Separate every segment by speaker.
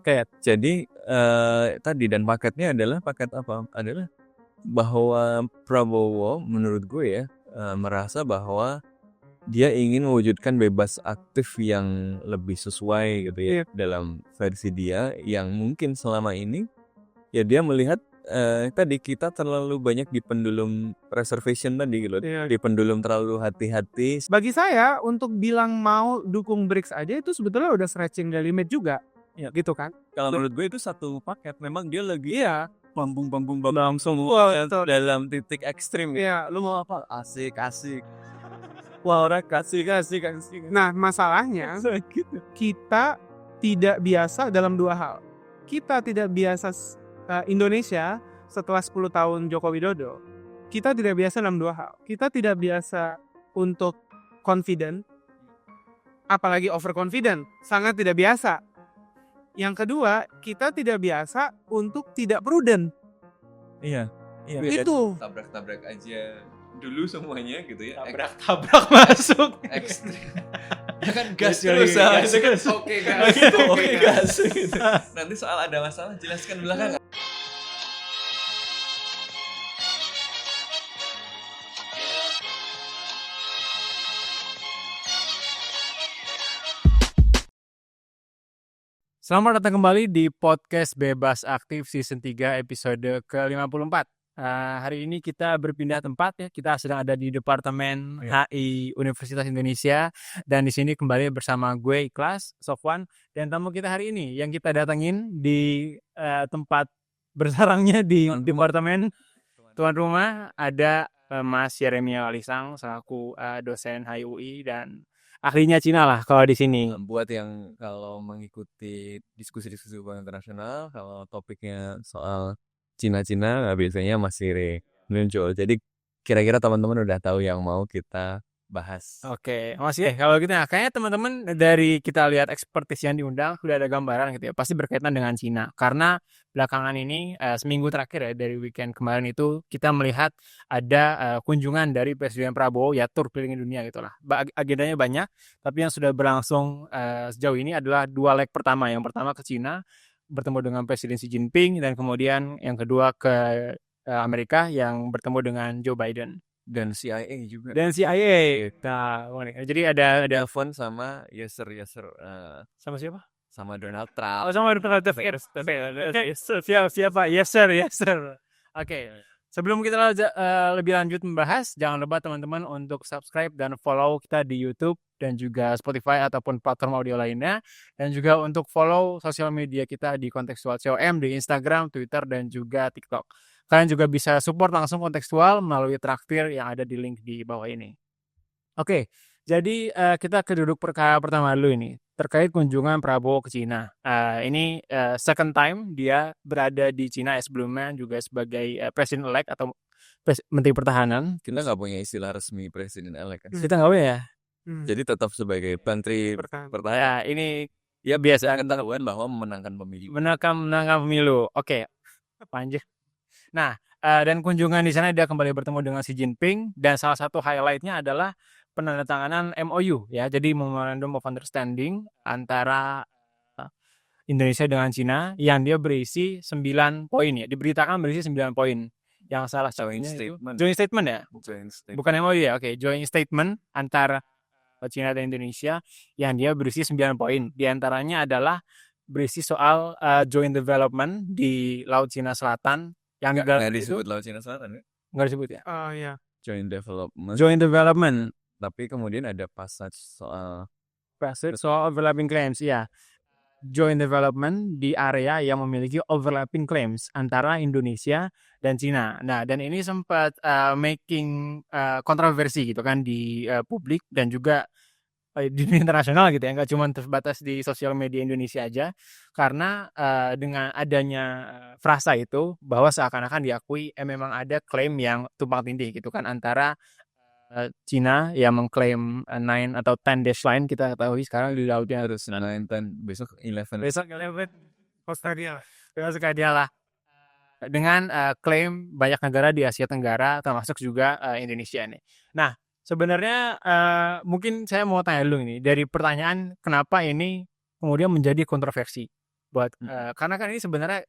Speaker 1: paket. Jadi tadi dan paketnya adalah paket apa? Adalah bahwa Prabowo menurut gue ya merasa bahwa dia ingin mewujudkan bebas aktif yang lebih sesuai gitu ya dalam versi dia yang mungkin selama ini ya dia melihat tadi kita terlalu banyak di pendulum reservation tadi gitu, di pendulum terlalu hati-hati.
Speaker 2: Bagi saya untuk bilang mau dukung BRICS aja itu sebetulnya udah stretching the limit juga, gitu kan?
Speaker 1: Kalau menurut gue itu satu paket, memang dia lagi bambung
Speaker 2: Langsung
Speaker 1: dalam titik ekstrim.
Speaker 2: Iya,
Speaker 1: Lu mau apa? Asik. Wah orang kasih.
Speaker 2: Nah masalahnya
Speaker 1: Gitu.
Speaker 2: kita tidak biasa dalam dua hal. Kita tidak biasa Indonesia setelah 10 tahun Joko Widodo, kita tidak biasa dalam dua hal. Kita tidak biasa untuk confident, apalagi overconfident, sangat tidak biasa. Yang kedua, kita tidak biasa untuk tidak prudent.
Speaker 1: Iya.
Speaker 2: Itu
Speaker 1: Tabrak-tabrak aja dulu semuanya gitu ya.
Speaker 2: tabrak masuk.
Speaker 1: Ekstrim. Ya kan gas
Speaker 2: terus,
Speaker 1: Oke gas gitu. Nanti soal ada masalah jelaskan belakangan.
Speaker 3: Selamat datang kembali di podcast Bebas Aktif Season 3 episode ke-54. Hari ini kita berpindah tempat ya. Kita sedang ada di Departemen HI Universitas Indonesia. Dan di sini kembali bersama gue Ikhlas, Sofwan. Dan tamu kita hari ini yang kita datangin di tempat bersarangnya di Departemen Tuan Rumah ada Mas Yeremia Walisang selaku dosen HIUI dan ahlinya Cina lah kalau di sini.
Speaker 1: Buat yang kalau mengikuti diskusi-diskusi hubungan internasional, kalau topiknya soal Cina-Cina biasanya masih muncul. Jadi kira-kira teman-teman udah tahu yang mau kita bahas.
Speaker 3: Oke, masih kalau gitu ya. Kayaknya teman-teman dari kita lihat ekspertis yang diundang sudah ada gambaran gitu ya. Pasti berkaitan dengan Cina. Karena belakangan ini seminggu terakhir ya dari weekend kemarin itu kita melihat ada kunjungan dari Presiden Prabowo ya tur keliling dunia gitulah. Agendanya banyak, tapi yang sudah berlangsung sejauh ini adalah 2 leg pertama. Yang pertama ke Cina bertemu dengan Presiden Xi Jinping dan kemudian yang kedua ke Amerika yang bertemu dengan Joe Biden.
Speaker 1: Dan CIA juga.
Speaker 3: Nah, jadi ada
Speaker 1: telepon sama Yasser.
Speaker 3: sama siapa?
Speaker 1: Sama Donald Trump.
Speaker 3: Oh, sama Donald Trump. Siapa? Yes sir. Oke. Sebelum kita lebih lanjut membahas, jangan lupa teman-teman untuk subscribe dan follow kita di YouTube dan juga Spotify ataupun platform audio lainnya, dan juga untuk follow sosial media kita di Kontekstual COM di Instagram, Twitter dan juga TikTok. Kalian juga bisa support langsung Kontekstual melalui traktir yang ada di link di bawah ini. Oke, jadi kita ke duduk perkara pertama dulu ini terkait kunjungan Prabowo ke Cina. Ini second time dia berada di Cina sebelumnya juga sebagai Presiden elect atau Menteri Pertahanan.
Speaker 1: Kita nggak punya istilah resmi Presiden elect kan?
Speaker 3: Kita nggak punya ya.
Speaker 1: Jadi tetap sebagai Menteri Pertahanan.
Speaker 3: Ya, ini
Speaker 1: ya biasa ketahuan bahwa memenangkan pemilu.
Speaker 3: Menangkan pemilu. Oke. Panjang. Nah, dan kunjungan di sana dia kembali bertemu dengan Xi Jinping dan salah satu highlight-nya adalah penandatanganan MOU ya. Jadi Memorandum of Understanding antara Indonesia dengan Cina yang dia berisi 9 poin ya. Diberitakan berisi 9 poin. Yang salah satunya joint statement ya? Bukan MOU ya. Oke, joint statement antara Cina dan Indonesia yang dia berisi 9 poin. Di antaranya adalah berisi soal joint development di Laut Cina Selatan. Yang
Speaker 1: nggak disebut Laut Cina Selatan ya?
Speaker 3: Nggak disebut ya?
Speaker 2: Iya.
Speaker 1: Joint
Speaker 3: development.
Speaker 1: Tapi kemudian ada passage soal
Speaker 3: overlapping claims, ya. Joint development di area yang memiliki overlapping claims antara Indonesia dan Cina. Nah, dan ini sempat making kontroversi gitu kan di publik dan juga di dunia internasional gitu ya, nggak cuma terbatas di sosial media Indonesia aja, karena dengan adanya frasa itu bahwa seakan-akan diakui memang ada klaim yang tumpang tindih gitu kan antara Cina yang mengklaim 9 atau 10 dash line kita ketahui sekarang di lautnya
Speaker 1: terus 9, 10 besok 11
Speaker 3: Australia lah dengan klaim banyak negara di Asia Tenggara termasuk juga Indonesia nih. Nah, sebenarnya mungkin saya mau tanya dulu ini dari pertanyaan kenapa ini kemudian menjadi kontroversi. buat karena kan ini sebenarnya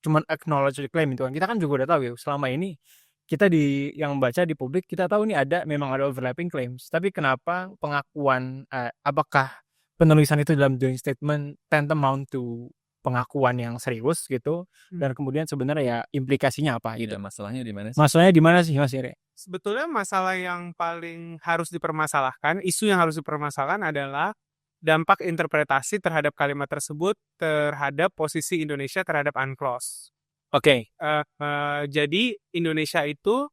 Speaker 3: cuman acknowledge the claim itu kan. Kita kan juga udah tahu ya selama ini kita yang baca di publik kita tahu nih memang ada overlapping claims. Tapi kenapa pengakuan apakah penulisan itu dalam joint statement tantamount to pengakuan yang serius gitu dan kemudian sebenarnya ya implikasinya apa gitu.
Speaker 1: Masalahnya di mana sih?
Speaker 3: Masalahnya di mana sih Mas Ire?
Speaker 2: Sebetulnya masalah yang paling harus dipermasalahkan, isu yang harus dipermasalahkan adalah dampak interpretasi terhadap kalimat tersebut terhadap posisi Indonesia terhadap UNCLOS.
Speaker 3: Oke.
Speaker 2: Jadi Indonesia itu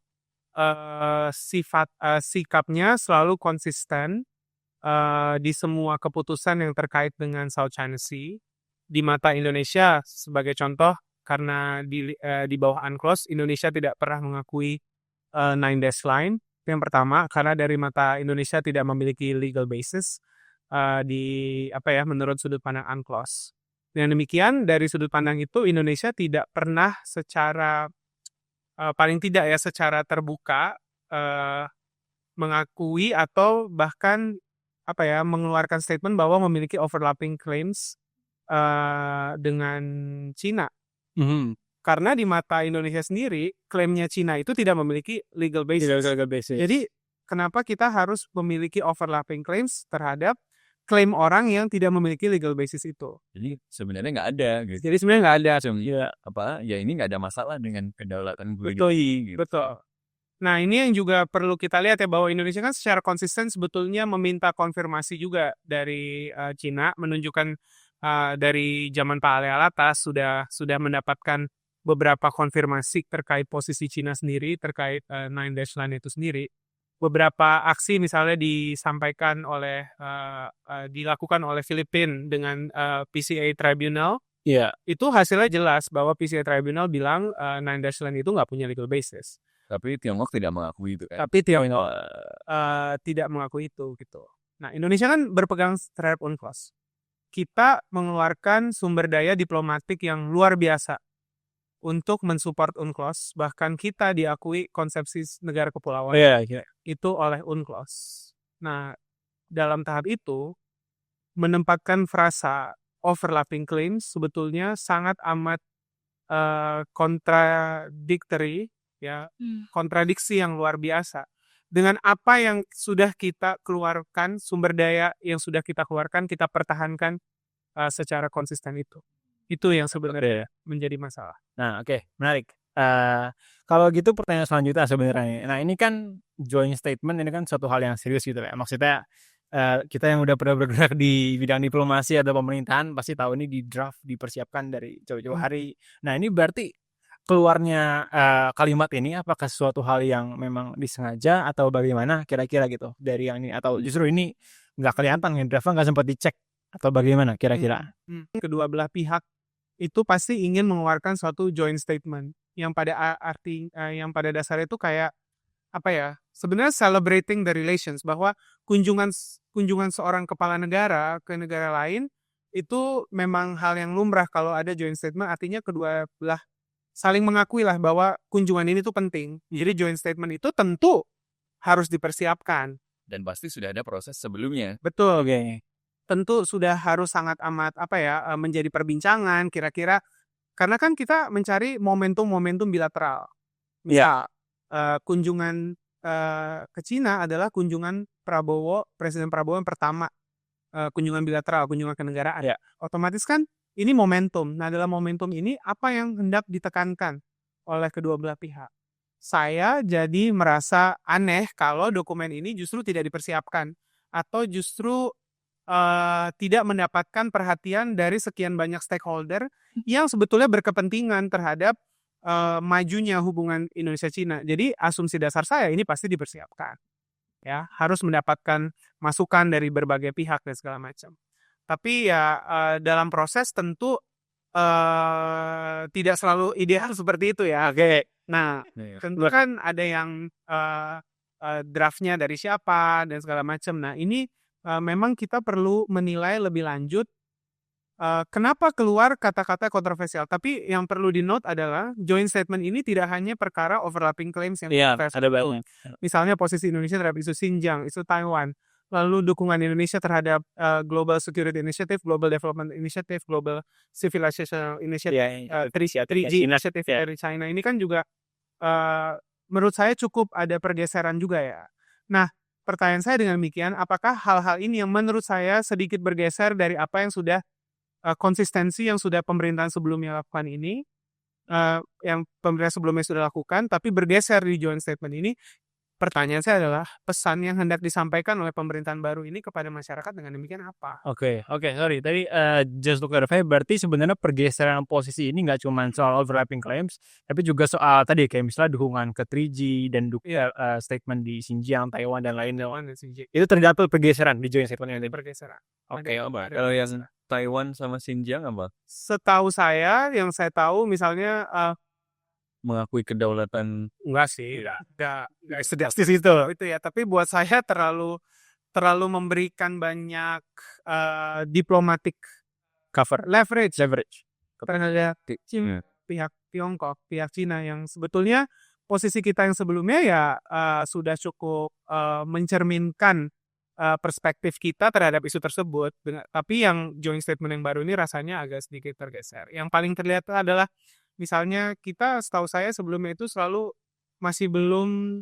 Speaker 2: sikapnya selalu konsisten di semua keputusan yang terkait dengan South China Sea. Di mata Indonesia sebagai contoh, karena di bawah UNCLOS Indonesia tidak pernah mengakui Nine Dash Line. Yang pertama, karena dari mata Indonesia tidak memiliki legal basis menurut sudut pandang UNCLOS. Dengan demikian, dari sudut pandang itu Indonesia tidak pernah secara paling tidak ya secara terbuka mengakui atau bahkan mengeluarkan statement bahwa memiliki overlapping claims dengan Cina. Karena di mata Indonesia sendiri, klaimnya Cina itu tidak memiliki legal basis. Jadi, kenapa kita harus memiliki overlapping claims terhadap klaim orang yang tidak memiliki legal basis itu?
Speaker 1: Jadi sebenarnya nggak ada gitu.
Speaker 2: Jadi sebenarnya nggak ada.
Speaker 1: Ya ini nggak ada masalah dengan kedaulatan gue.
Speaker 2: Betul. Nah, ini yang juga perlu kita lihat ya, bahwa Indonesia kan secara konsisten sebetulnya meminta konfirmasi juga dari Cina, menunjukkan dari zaman Pak Ali Alatas sudah mendapatkan beberapa konfirmasi terkait posisi Cina sendiri, terkait Nine Dash Line itu sendiri. Beberapa aksi misalnya disampaikan dilakukan oleh Filipina dengan PCA Tribunal.
Speaker 3: Iya.
Speaker 2: Itu hasilnya jelas bahwa PCA Tribunal bilang Nine Dash Line itu nggak punya legal basis.
Speaker 1: Tapi Tiongkok tidak mengakui itu kan?
Speaker 2: Tapi Tiongkok tidak mengakui itu gitu. Nah, Indonesia kan berpegang terhadap UNCLOS. Kita mengeluarkan sumber daya diplomatik yang luar biasa untuk mensupport UNCLOS. Bahkan kita diakui konsepsi negara kepulauan itu oleh UNCLOS. Nah, dalam tahap itu, menempatkan frasa overlapping claims sebetulnya sangat amat contradictory, ya, kontradiksi yang luar biasa. Dengan apa yang sudah kita keluarkan, sumber daya yang sudah kita keluarkan, kita pertahankan secara konsisten itu. Itu yang sebenarnya menjadi masalah.
Speaker 3: Nah, oke, menarik. Kalau gitu pertanyaan selanjutnya sebenarnya. Nah, ini kan joint statement, ini kan suatu hal yang serius gitu ya. Maksudnya kita yang udah pernah bergerak di bidang diplomasi atau pemerintahan pasti tahu ini di draft, dipersiapkan dari jauh-jauh hari. Nah, ini berarti keluarnya kalimat ini apakah suatu hal yang memang disengaja atau bagaimana kira-kira gitu dari yang ini, atau justru ini nggak kelihatan nih, draftnya nggak sempat dicek atau bagaimana kira-kira?
Speaker 2: Kedua belah pihak itu pasti ingin mengeluarkan suatu joint statement yang pada yang pada dasarnya itu kayak sebenarnya celebrating the relations, bahwa kunjungan seorang kepala negara ke negara lain itu memang hal yang lumrah kalau ada joint statement, artinya kedua belah saling mengakui lah bahwa kunjungan ini tuh penting. Jadi joint statement itu tentu harus dipersiapkan.
Speaker 1: Dan pasti sudah ada proses sebelumnya.
Speaker 2: Betul. Tentu sudah harus sangat amat menjadi perbincangan kira-kira, karena kan kita mencari momentum-momentum bilateral. Misal kunjungan ke Cina adalah kunjungan Presiden Prabowo yang pertama, kunjungan bilateral, kunjungan kenegaraan. Otomatis kan ini momentum. Nah, dalam momentum ini apa yang hendak ditekankan oleh kedua belah pihak? Saya jadi merasa aneh kalau dokumen ini justru tidak dipersiapkan atau justru tidak mendapatkan perhatian dari sekian banyak stakeholder yang sebetulnya berkepentingan terhadap majunya hubungan Indonesia-Cina. Jadi asumsi dasar saya ini pasti dipersiapkan. Ya, harus mendapatkan masukan dari berbagai pihak dan segala macam. Tapi ya dalam proses tentu tidak selalu ideal seperti itu ya. Nah, tentu kan ada yang draftnya dari siapa dan segala macam. Nah, ini memang kita perlu menilai lebih lanjut kenapa keluar kata-kata kontroversial. Tapi yang perlu di-note adalah joint statement ini tidak hanya perkara overlapping claims yang
Speaker 3: ada banyak.
Speaker 2: Misalnya posisi Indonesia terhadap isu Xinjiang, isu Taiwan, lalu dukungan Indonesia terhadap Global Security Initiative, Global Development Initiative, Global Civilization Initiative, 3G Initiative dari China ini kan juga menurut saya cukup ada pergeseran juga ya. Nah, pertanyaan saya dengan demikian, apakah hal-hal ini yang menurut saya sedikit bergeser dari apa yang sudah konsistensi yang sudah pemerintahan sebelumnya lakukan ini, yang pemerintah sebelumnya sudah lakukan, tapi bergeser di joint statement ini, pertanyaan saya adalah pesan yang hendak disampaikan oleh pemerintahan baru ini kepada masyarakat dengan demikian apa?
Speaker 3: Oke, sorry. Tadi just to clarify, berarti sebenarnya pergeseran posisi ini nggak cuma soal overlapping claims, tapi juga soal tadi kayak misalnya dukungan ke 3G dan statement di Xinjiang, Taiwan dan lain-lain. Itu terdapat pergeseran di joint statement ini.
Speaker 2: Pergeseran.
Speaker 3: Oke,
Speaker 1: Kalau yang Taiwan sama Xinjiang apa?
Speaker 2: Setahu saya, yang saya tahu misalnya
Speaker 1: Mengakui kedaulatan.
Speaker 2: enggak sih, enggak sedrastis itu ya. Tapi buat saya terlalu memberikan banyak diplomatic
Speaker 3: cover
Speaker 2: leverage terhadap
Speaker 1: Hmm.
Speaker 2: pihak Tiongkok, pihak Cina yang sebetulnya posisi kita yang sebelumnya ya sudah cukup mencerminkan perspektif kita terhadap isu tersebut. Tapi yang joint statement yang baru ini rasanya agak sedikit tergeser. Yang paling terlihat adalah misalnya kita, setahu saya sebelumnya itu selalu masih belum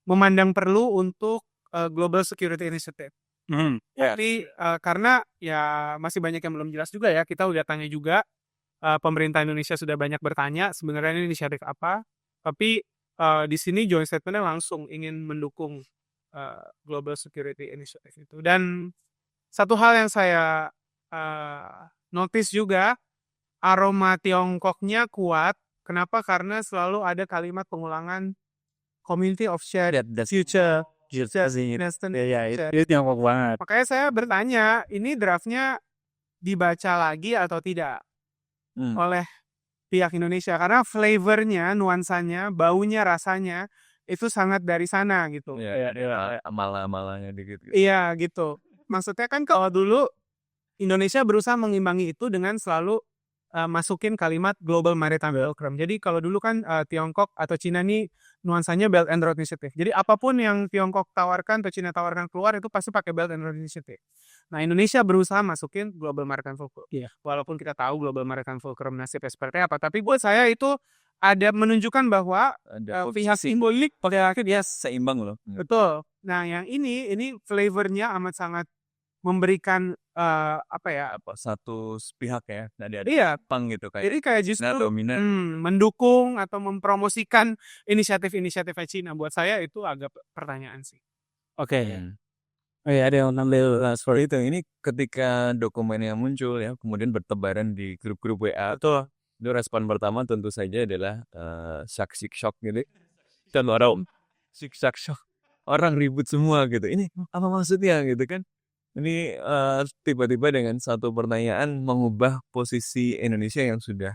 Speaker 2: memandang perlu untuk Global Security Initiative. Tapi karena ya masih banyak yang belum jelas juga ya, kita udah tanya juga, pemerintah Indonesia sudah banyak bertanya sebenarnya ini inisiatif apa, tapi di sini joint statement-nya langsung ingin mendukung Global Security Initiative itu. Dan satu hal yang saya notice juga, aroma Tiongkoknya kuat. Kenapa? Karena selalu ada kalimat pengulangan Community of Shared Future.
Speaker 3: Itu Tiongkok banget.
Speaker 2: Makanya saya bertanya, ini draftnya dibaca lagi atau tidak oleh pihak Indonesia? Karena flavornya, nuansanya, baunya, rasanya itu sangat dari sana gitu.
Speaker 1: Amalah-amalahnya dikit.
Speaker 2: Iya gitu. Maksudnya kan kalau dulu Indonesia berusaha mengimbangi itu dengan selalu masukin kalimat Global Maritime Fulcrum. Jadi kalau dulu kan Tiongkok atau Cina nih nuansanya Belt and Road Initiative. Jadi apapun yang Tiongkok tawarkan atau Cina tawarkan keluar itu pasti pakai Belt and Road Initiative. Nah, Indonesia berusaha masukin Global Maritime Fulcrum. Walaupun kita tahu Global Maritime Fulcrum nasibnya seperti apa, tapi buat saya itu ada menunjukkan bahwa pihak simbolik
Speaker 1: pakai dia seimbang loh.
Speaker 2: Betul. Nah, yang ini flavornya amat sangat memberikan
Speaker 1: satu pihak ya,
Speaker 2: iya,
Speaker 1: pang gitu kayak.
Speaker 2: Jadi kayak justru mendukung atau mempromosikan inisiatif-inisiatif Cina. Buat saya itu agak pertanyaan sih.
Speaker 3: Oke. Ada yang ngambil
Speaker 1: seperti itu. Ini ketika dokumennya muncul ya, kemudian bertebaran di grup-grup WA.
Speaker 2: Betul.
Speaker 1: Itu respon pertama tentu saja adalah shock gitu. Dan orang shock. Orang ribut semua gitu. Ini apa maksudnya gitu kan? Ini tiba-tiba dengan satu pertanyaan mengubah posisi Indonesia yang sudah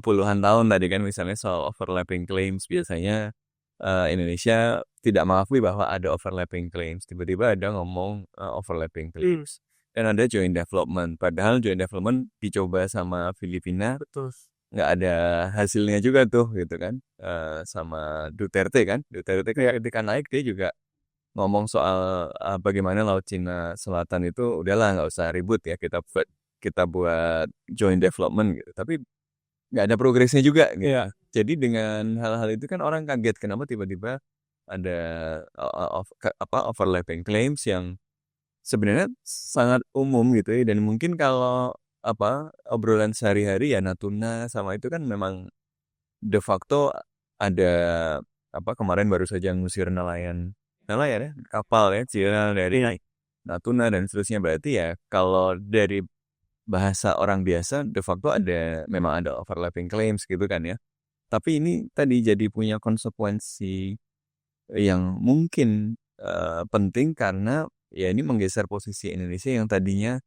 Speaker 1: puluhan tahun tadi kan, misalnya soal overlapping claims. Biasanya Indonesia tidak mengakui bahwa ada overlapping claims. Tiba-tiba ada ngomong overlapping claims. Dan ada joint development. Padahal joint development dicoba sama Filipina.
Speaker 2: Betul.
Speaker 1: Nggak ada hasilnya juga tuh gitu kan. Sama Duterte kan. Duterte ketika naik dia juga ngomong soal bagaimana Laut Cina Selatan itu udahlah nggak usah ribut ya, kita buat joint development gitu. Tapi nggak ada progresnya juga gitu. Jadi dengan hal-hal itu kan orang kaget kenapa tiba-tiba ada overlapping claims yang sebenarnya sangat umum gitu ya. Dan mungkin kalau obrolan sehari-hari ya Natuna sama itu kan memang de facto ada kemarin baru saja ngusir nelayan ya, kapal ya, Cina dari Natuna dan seterusnya. Berarti ya kalau dari bahasa orang biasa de facto memang ada overlapping claims gitu kan ya. Tapi ini tadi jadi punya konsekuensi yang mungkin penting karena ya ini menggeser posisi Indonesia yang tadinya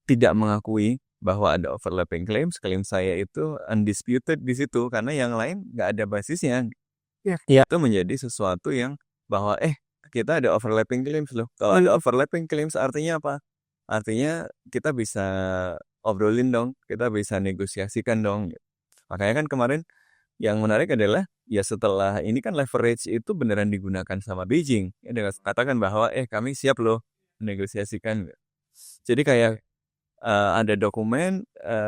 Speaker 1: tidak mengakui bahwa ada overlapping claims. Klaim saya itu undisputed di situ karena yang lain nggak ada basisnya. Itu menjadi sesuatu yang bahwa kita ada overlapping claims loh. Kalau ada overlapping claims artinya apa? Artinya kita bisa obrolin dong, kita bisa negosiasikan dong. Makanya kan kemarin yang menarik adalah ya setelah ini kan leverage itu beneran digunakan sama Beijing. Ya, dengan katakan bahwa kami siap loh menegosiasikan. Jadi kayak ada dokumen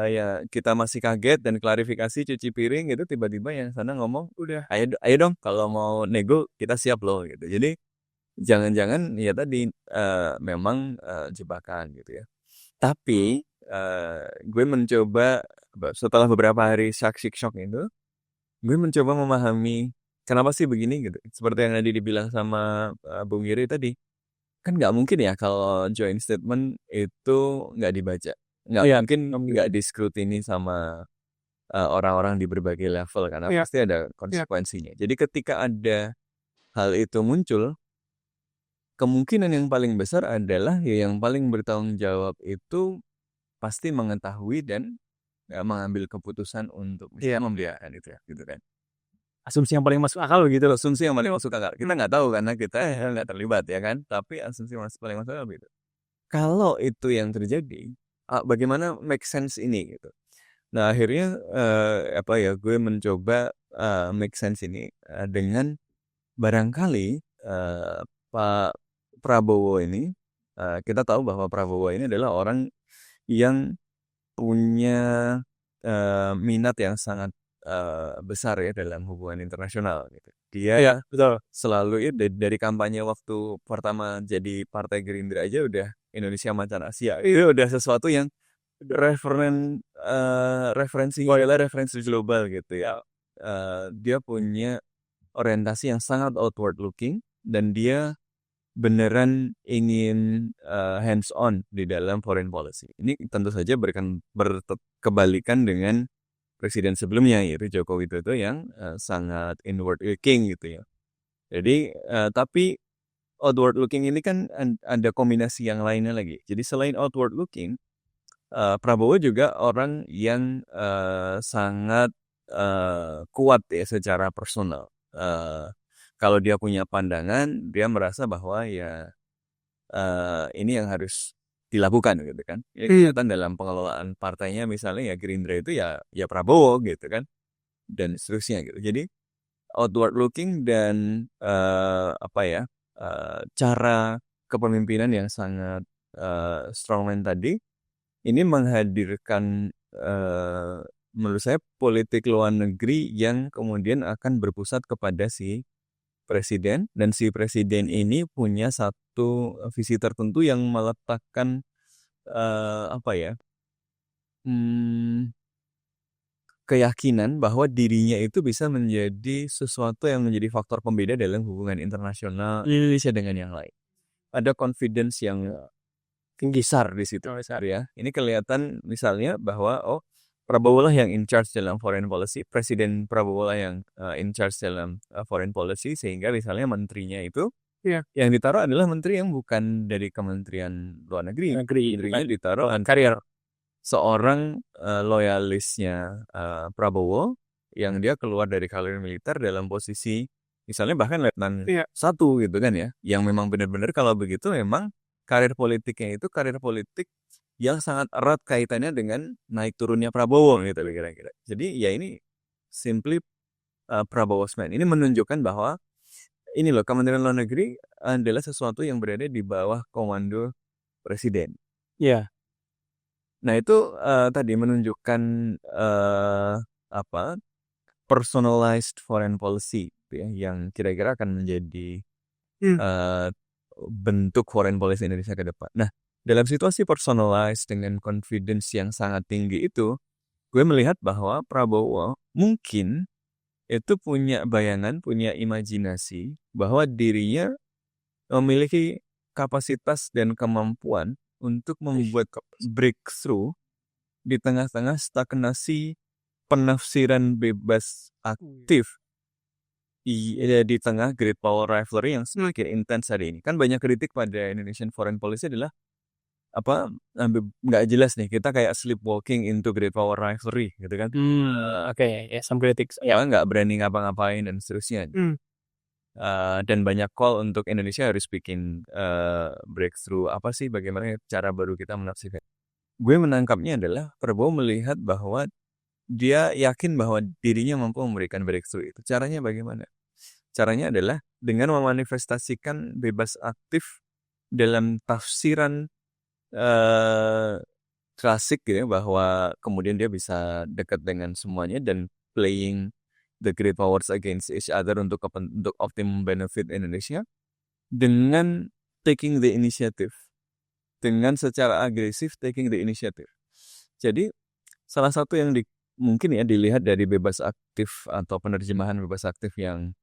Speaker 1: ya kita masih kaget dan klarifikasi cuci piring gitu, tiba-tiba yang sana ngomong
Speaker 2: Udah.
Speaker 1: ayo dong kalau mau nego kita siap loh gitu. Jadi jangan-jangan ya tadi memang jebakan gitu ya. Tapi gue mencoba setelah beberapa hari shock itu, gue mencoba memahami kenapa sih begini gitu. Seperti yang tadi dibilang sama Bung Giri tadi, kan nggak mungkin ya kalau joint statement itu nggak dibaca, nggak
Speaker 3: Iya,
Speaker 1: mungkin nggak diskrutini sama orang-orang di berbagai level karena
Speaker 2: Iya.
Speaker 1: pasti ada konsekuensinya. Jadi ketika ada hal itu muncul, kemungkinan yang paling besar adalah ya yang paling bertanggung jawab itu pasti mengetahui dan mengambil keputusan untuk
Speaker 3: Iya.
Speaker 1: membiarkan itu ya, gitu kan.
Speaker 3: Asumsi yang paling masuk akal begitu.
Speaker 1: Asumsi yang paling masuk akal. Kita nggak tahu karena kita nggak terlibat ya kan. Tapi asumsi yang paling masuk akal gitu. Kalau itu yang terjadi, bagaimana make sense ini gitu. Nah akhirnya gue mencoba make sense ini dengan barangkali Pak Prabowo ini, kita tahu bahwa Prabowo ini adalah orang yang punya minat yang sangat besar ya dalam hubungan internasional gitu. Dia
Speaker 3: Betul.
Speaker 1: selalu dari kampanye waktu pertama jadi Partai Gerindra aja udah Indonesia Macan Asia. Itu udah sesuatu yang referensi global gitu ya. Dia punya orientasi yang sangat outward looking dan dia beneran ingin hands on di dalam foreign policy. Ini tentu saja berkebalikan dengan presiden sebelumnya yaitu Joko Widodo yang sangat inward looking gitu ya. Jadi tapi outward looking ini kan ada kombinasi yang lainnya lagi. Jadi selain outward looking, Prabowo juga orang yang sangat kuat ya secara personal. Kalau dia punya pandangan, dia merasa bahwa ya ini yang harus dilakukan gitu kan. Ya, kelihatan dalam pengelolaan partainya misalnya ya Gerindra itu ya Prabowo gitu kan. Dan seterusnya gitu. Jadi outward looking dan cara kepemimpinan yang sangat strongman tadi ini menghadirkan menurut saya politik luar negeri yang kemudian akan berpusat kepada si presiden, dan si presiden ini punya satu visi tertentu yang meletakkan keyakinan bahwa dirinya itu bisa menjadi sesuatu yang menjadi faktor pembeda dalam hubungan internasional Indonesia dengan yang lain. Ada confidence yang tinggi besar di situ ya. Ini kelihatan misalnya bahwa Prabowo lah yang in charge dalam foreign policy, Presiden Prabowo lah yang in charge dalam foreign policy, sehingga misalnya menterinya itu yang ditaruh adalah menteri yang bukan dari Kementerian Luar Negeri. Menterinya ditaruh karir seorang loyalisnya Prabowo yang dia keluar dari karir militer dalam posisi misalnya bahkan letnan 1 gitu kan ya, yang memang benar-benar kalau begitu memang karir politiknya itu karir politik yang sangat erat kaitannya dengan naik turunnya Prabowo gitu kira-kira. Jadi ya ini simply Prabowo's man. Ini menunjukkan bahwa ini loh, Kementerian Luar Negeri adalah sesuatu yang berada di bawah komando presiden.
Speaker 3: Iya.
Speaker 1: Nah itu tadi menunjukkan personalized foreign policy ya, yang kira-kira akan menjadi bentuk foreign policy Indonesia ke depan. Nah dalam situasi personalized dengan confidence yang sangat tinggi itu, gue melihat bahwa Prabowo mungkin itu punya bayangan, punya imajinasi bahwa dirinya memiliki kapasitas dan kemampuan untuk membuat breakthrough di tengah-tengah stagnasi penafsiran bebas aktif di tengah great power rivalry yang semakin intens hari ini. Kan banyak kritik pada Indonesian foreign policy adalah nggak jelas nih, kita kayak sleepwalking into great power rivalry gitu kan.
Speaker 3: Some critics.
Speaker 1: Nggak berani ngapa-ngapain dan seterusnya. Dan banyak call untuk Indonesia harus bikin breakthrough apa sih, bagaimana cara baru kita menafsirkan. Gue menangkapnya adalah Prabowo melihat bahwa dia yakin bahwa dirinya mampu memberikan breakthrough itu. Caranya bagaimana? Caranya adalah dengan memanifestasikan bebas aktif dalam tafsiran klasik gitu ya, bahwa kemudian dia bisa dekat dengan semuanya dan playing the great powers against each other untuk optimum benefit Indonesia dengan taking the initiative, dengan secara agresif taking the initiative. Jadi salah satu yang mungkin ya dilihat dari bebas aktif atau penerjemahan bebas aktif yang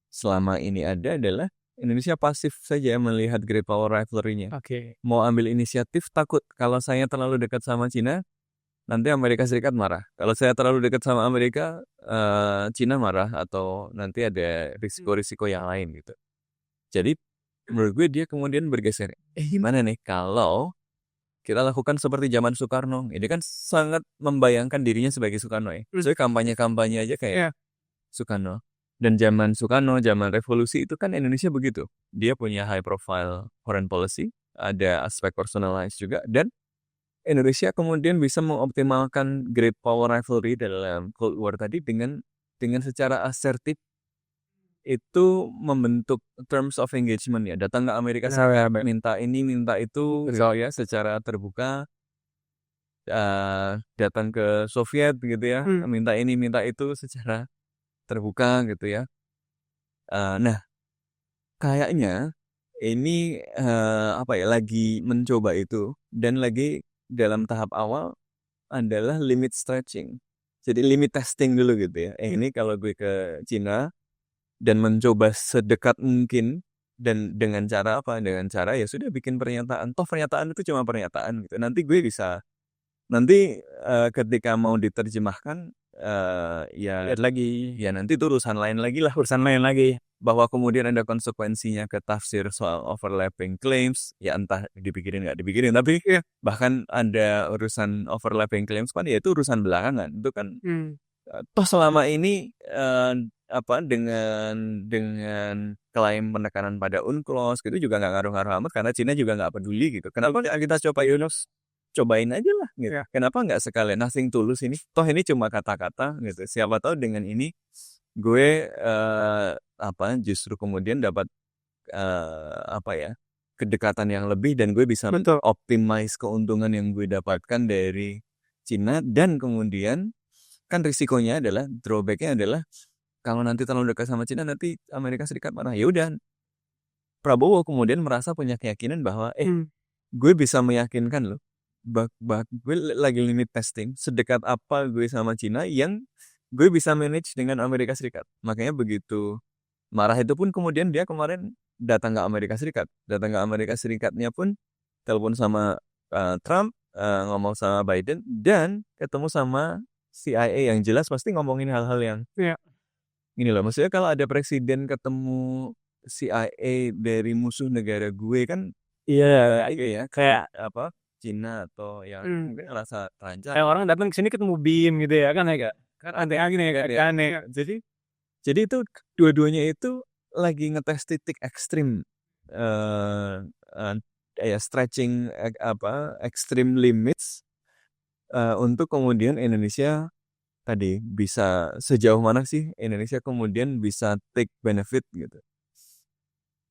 Speaker 1: selama ini ada adalah Indonesia pasif saja melihat great power rivalry-nya.
Speaker 3: Oke.
Speaker 1: Mau ambil inisiatif takut kalau saya terlalu dekat sama Cina, nanti Amerika Serikat marah. Kalau saya terlalu dekat sama Amerika, Cina marah atau nanti ada risiko-risiko yang lain gitu. Jadi menurut gue dia kemudian bergeser. Gimana nih kalau kita lakukan seperti zaman Soekarno? Ini kan sangat membayangkan dirinya sebagai Soekarno ya. Soalnya kampanye-kampanye aja kayak Soekarno. Dan zaman Soekarno, zaman revolusi itu kan Indonesia begitu. Dia punya high profile foreign policy, ada aspek personalized juga, dan Indonesia kemudian bisa mengoptimalkan great power rivalry dalam Cold War tadi dengan secara asertif itu membentuk terms of engagement ya. Datang ke Amerika Serikat, minta ini, minta itu, ya secara terbuka. Datang ke Soviet gitu ya, minta ini, minta itu secara terbuka gitu ya. Nah, kayaknya ini lagi mencoba itu dan lagi dalam tahap awal adalah limit stretching. Jadi limit testing dulu gitu ya. Ini kalau gue ke Cina dan mencoba sedekat mungkin dan dengan cara apa? Dengan cara ya sudah bikin pernyataan. Toh pernyataan itu cuma pernyataan gitu. Nanti gue bisa ketika mau diterjemahkan ya
Speaker 3: Lihat lagi.
Speaker 1: ya nanti itu urusan lain lagi bahwa kemudian ada konsekuensinya ke tafsir soal overlapping claims ya entah dipikirin nggak dipikirin tapi bahkan ada urusan overlapping claims kan ya itu urusan belakangan itu kan toh selama ini dengan klaim penekanan pada UNCLOS gitu juga nggak ngaruh-ngaruh amat karena Cina juga nggak peduli gitu. Kenapa kita cobain aja lah gitu. Kenapa nggak sekalian nothing tulus ini? Toh ini cuma kata-kata gitu. Siapa tahu dengan ini gue justru kemudian dapat kedekatan yang lebih dan gue bisa optimize keuntungan yang gue dapatkan dari Cina dan kemudian kan risikonya adalah drawbacknya adalah kalau nanti terlalu dekat sama Cina nanti Amerika Serikat marah. Ya udah Prabowo kemudian merasa punya keyakinan bahwa gue bisa meyakinkan loh. Gue lagi limit testing sedekat apa gue sama Cina yang gue bisa manage dengan Amerika Serikat. Makanya begitu marah itu pun kemudian dia kemarin datang ke Amerika Serikatnya pun telepon sama Trump, ngomong sama Biden dan ketemu sama CIA yang jelas pasti ngomongin hal-hal yang ini loh. Maksudnya kalau ada presiden ketemu CIA dari musuh negara gue kan kayak apa Cina atau yang mungkin ngerasa terancam.
Speaker 3: Kayak orang datang ke sini ketemu BIM gitu ya kan ya kan aneh.
Speaker 1: Jadi itu dua-duanya itu lagi ngetes titik ekstrim stretching extreme limits untuk kemudian Indonesia tadi bisa sejauh mana sih Indonesia kemudian bisa take benefit gitu.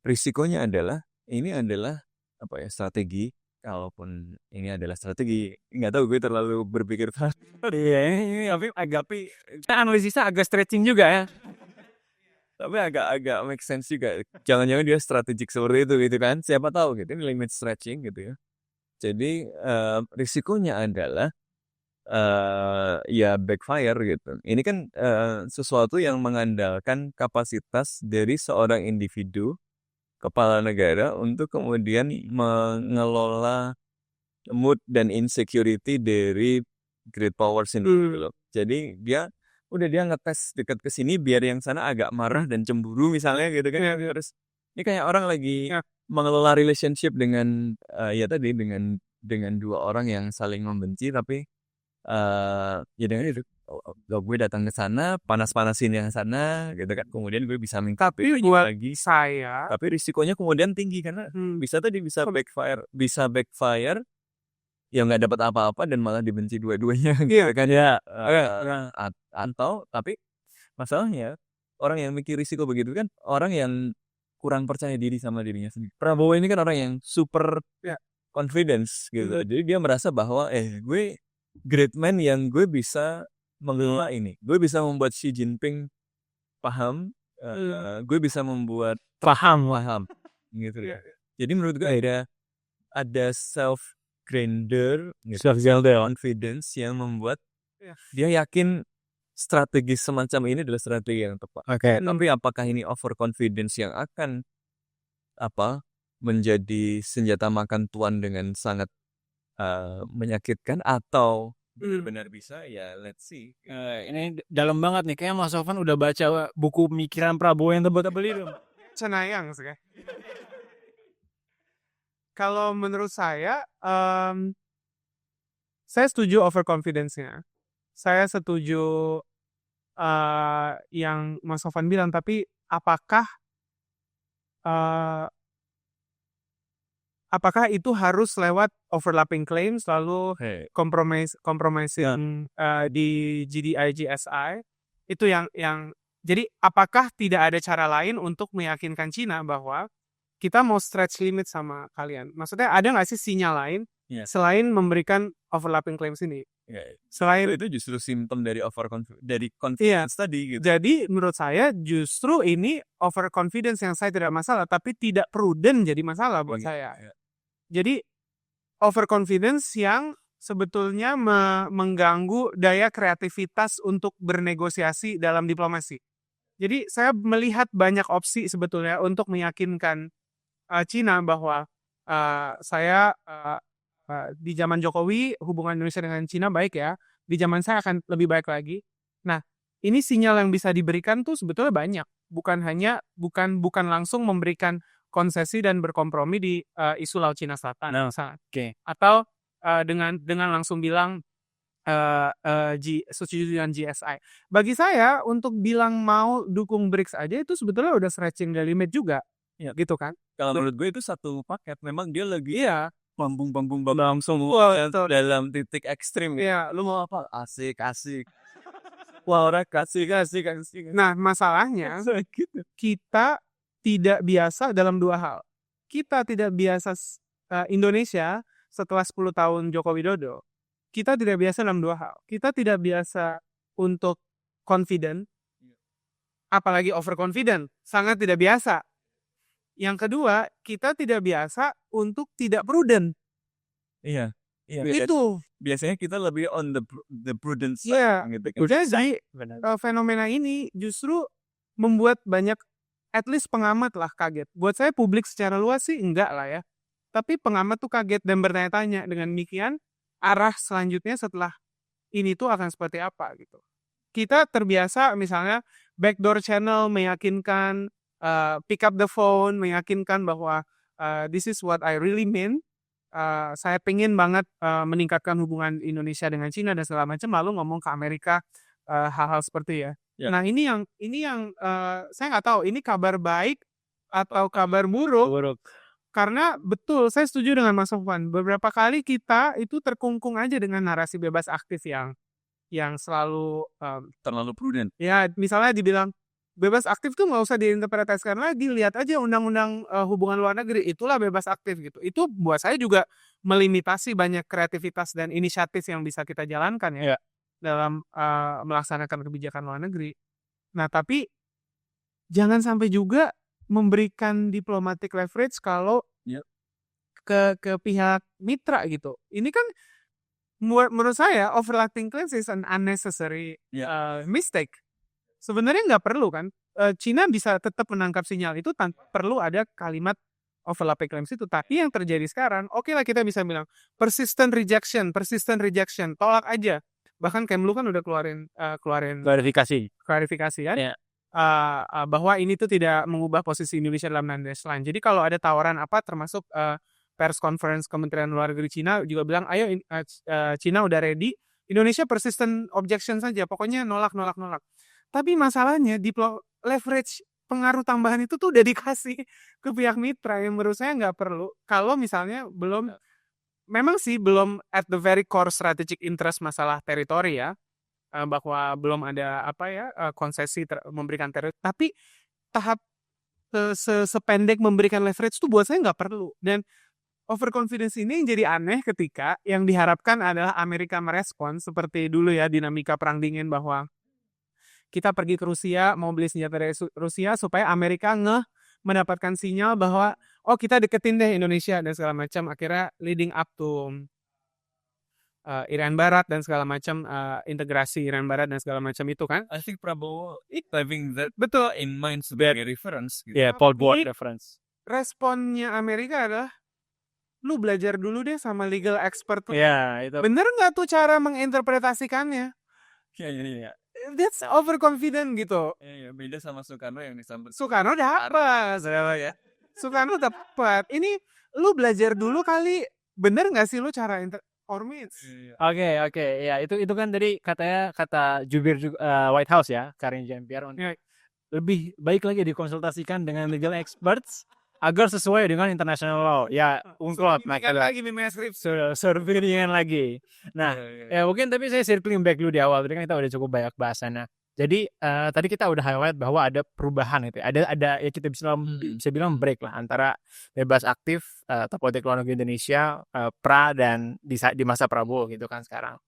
Speaker 1: Risikonya adalah ini adalah strategi. Kalaupun ini adalah strategi, nggak tahu gue terlalu berpikir
Speaker 3: ini analisisnya agak stretching juga ya.
Speaker 1: Tapi agak make sense juga. Jangan-jangan dia strategik seperti itu gitu kan? Siapa tahu gitu. Ini limit stretching gitu ya. Jadi risikonya adalah backfire gitu. Ini kan sesuatu yang mengandalkan kapasitas dari seorang individu kepala negara untuk kemudian mengelola mood dan insecurity dari great powers ini gitu loh. Jadi dia ngetes dekat ke sini biar yang sana agak marah dan cemburu misalnya gitu kan. Terus ini kayak orang lagi mengelola relationship dengan dengan dua orang yang saling membenci tapi dengan itu gue datang ke sana panas-panasin yang sana gitu kan kemudian gue bisa minta
Speaker 2: tapi
Speaker 1: tapi risikonya kemudian tinggi karena bisa backfire yang nggak dapat apa-apa dan malah dibenci dua-duanya gitu
Speaker 2: Iya.
Speaker 1: kan ya. Atau tapi masalahnya orang yang mikir risiko begitu kan orang yang kurang percaya diri sama dirinya sendiri. Prabowo ini kan orang yang super
Speaker 2: Ya.
Speaker 1: confidence gitu. Jadi dia merasa bahwa gue great man yang gue bisa mengelola ini. Gue bisa membuat Xi Jinping paham. Gue bisa membuat
Speaker 3: Paham.
Speaker 1: gitu.
Speaker 2: Iya.
Speaker 1: Jadi menurut gue ada self grandeur, confidence yang membuat
Speaker 2: Iya.
Speaker 1: dia yakin strategi semacam ini adalah strategi yang tepat.
Speaker 3: Oke.
Speaker 1: Tapi apakah ini overconfidence yang akan menjadi senjata makan tuan dengan sangat menyakitkan atau benar bisa ya let's see.
Speaker 3: Ini dalam banget nih. Kayaknya Mas Sofan udah baca buku pemikiran Prabowo yang tebel-tebel itu.
Speaker 2: Cenayang sih. Kalau menurut saya setuju overconfidence-nya. Saya setuju yang Mas Sofan bilang, tapi apakah itu harus lewat overlapping claims lalu compromising di GDI GSI itu yang jadi apakah tidak ada cara lain untuk meyakinkan Cina bahwa kita mau stretch limit sama kalian? Maksudnya ada nggak sih sinyal lain selain memberikan overlapping claims ini? Selain
Speaker 1: itu justru simptom dari confidence tadi gitu.
Speaker 2: Jadi menurut saya justru ini overconfidence yang saya tidak masalah, tapi tidak prudent jadi masalah buat saya. Jadi overconfidence yang sebetulnya mengganggu daya kreativitas untuk bernegosiasi dalam diplomasi. Jadi saya melihat banyak opsi sebetulnya untuk meyakinkan Cina bahwa saya di zaman Jokowi hubungan Indonesia dengan Cina baik ya, di zaman saya akan lebih baik lagi. Nah, ini sinyal yang bisa diberikan tuh sebetulnya banyak, bukan langsung memberikan konsesi dan berkompromi di isu Laut Cina Selatan misalnya. Atau dengan langsung bilang setuju dengan GSI. Bagi saya untuk bilang mau dukung BRICS aja itu sebetulnya udah stretching the limit juga. Gitu kan?
Speaker 1: Kalau menurut gue itu satu paket. Memang dia lagi bambung
Speaker 2: langsung
Speaker 1: dalam titik ekstrim.
Speaker 2: Iya,
Speaker 1: lu mau apa? Asik. Wah, orang kasih.
Speaker 2: Nah, masalahnya kita tidak biasa dalam dua hal. Kita tidak biasa Indonesia setelah 10 tahun Joko Widodo. Kita tidak biasa dalam dua hal. Kita tidak biasa untuk confident, apalagi overconfident. Sangat tidak biasa. Yang kedua, kita tidak biasa untuk tidak prudent.
Speaker 1: Iya.
Speaker 2: Itu.
Speaker 1: Biasanya kita lebih on the prudent side. Gitu.
Speaker 2: Jadi fenomena ini justru membuat banyak, at least pengamat lah kaget. Buat saya publik secara luas sih enggak lah ya. Tapi pengamat tuh kaget dan bertanya-tanya dengan demikian arah selanjutnya setelah ini tuh akan seperti apa gitu. Kita terbiasa misalnya backdoor channel meyakinkan, pick up the phone meyakinkan bahwa this is what I really mean. Saya pengen banget meningkatkan hubungan Indonesia dengan Cina dan segala macam, lalu ngomong ke Amerika hal-hal seperti ya. Nah ini yang saya nggak tahu ini kabar baik atau kabar buruk. Karena betul saya setuju dengan Mas Sofwan. Beberapa kali kita itu terkungkung aja dengan narasi bebas aktif yang selalu
Speaker 1: terlalu prudent.
Speaker 2: Ya misalnya dibilang bebas aktif tuh nggak usah diinterpretasikan lagi, lihat aja undang-undang hubungan luar negeri, itulah bebas aktif gitu. Itu buat saya juga melimitasi banyak kreativitas dan inisiatif yang bisa kita jalankan ya dalam melaksanakan kebijakan luar negeri. Nah tapi jangan sampai juga memberikan diplomatic leverage kalau ke pihak mitra gitu. Ini kan menurut saya overlapping claims is an unnecessary mistake. Sebenarnya nggak perlu kan. Cina bisa tetap menangkap sinyal itu tanpa perlu ada kalimat overlapping claims itu. Tapi yang terjadi sekarang, oke lah kita bisa bilang persistent rejection, tolak aja. Bahkan Kemlu kan udah keluarin klarifikasi kan. Bahwa ini tuh tidak mengubah posisi Indonesia dalam non-baseline. Jadi kalau ada tawaran apa termasuk pers conference Kementerian Luar Negeri Cina juga bilang ayo Cina udah ready, Indonesia persistent objection saja, pokoknya nolak. Tapi masalahnya leverage pengaruh tambahan itu tuh udah dikasih ke pihak mitra yang menurut saya nggak perlu kalau misalnya belum memang sih belum at the very core strategic interest masalah teritori ya, bahwa belum ada konsesi memberikan teritori, tapi tahap sependek memberikan leverage itu buat saya nggak perlu. Dan overconfidence ini yang jadi aneh ketika yang diharapkan adalah Amerika merespon seperti dulu ya dinamika perang dingin, bahwa kita pergi ke Rusia mau beli senjata dari Rusia supaya Amerika mendapatkan sinyal bahwa oh kita deketin deh Indonesia dan segala macam, akhirnya leading up to Irian Barat dan segala macam, integrasi Irian Barat dan segala macam itu kan.
Speaker 1: I think Prabowo having that
Speaker 2: Betul.
Speaker 1: in mind sebagai reference gitu.
Speaker 3: Yeah, Paul Ward
Speaker 2: Tapi
Speaker 3: reference.
Speaker 2: responnya Amerika adalah lu belajar dulu deh sama legal expert.
Speaker 3: Ya, itu.
Speaker 2: Bener nggak tuh cara menginterpretasikannya?
Speaker 1: Iya.
Speaker 2: That's overconfident gitu.
Speaker 1: Iya, beda sama Soekarno yang disamber.
Speaker 2: Soekarno dapat.
Speaker 1: Ya.
Speaker 2: Soekarno dapat. Ini lu belajar dulu kali. Bener nggak sih lu cara
Speaker 3: Oke, ya itu kan tadi kata jubir White House ya, Karine Jean-Pierre,
Speaker 2: Ya.
Speaker 3: lebih baik lagi dikonsultasikan dengan legal experts agar sesuai dengan international law. Ya, ungkap
Speaker 2: lagi Mimeskrip.
Speaker 3: surveian lagi. Nah, ya mungkin tapi saya circling back dulu di awal, tadi kan kita udah cukup banyak bahasannya. Jadi tadi kita udah highlight bahwa ada perubahan itu. Ada ya kita bisa bilang break lah antara bebas aktif atau politik luar negeri Indonesia pra dan di masa Prabowo gitu kan sekarang.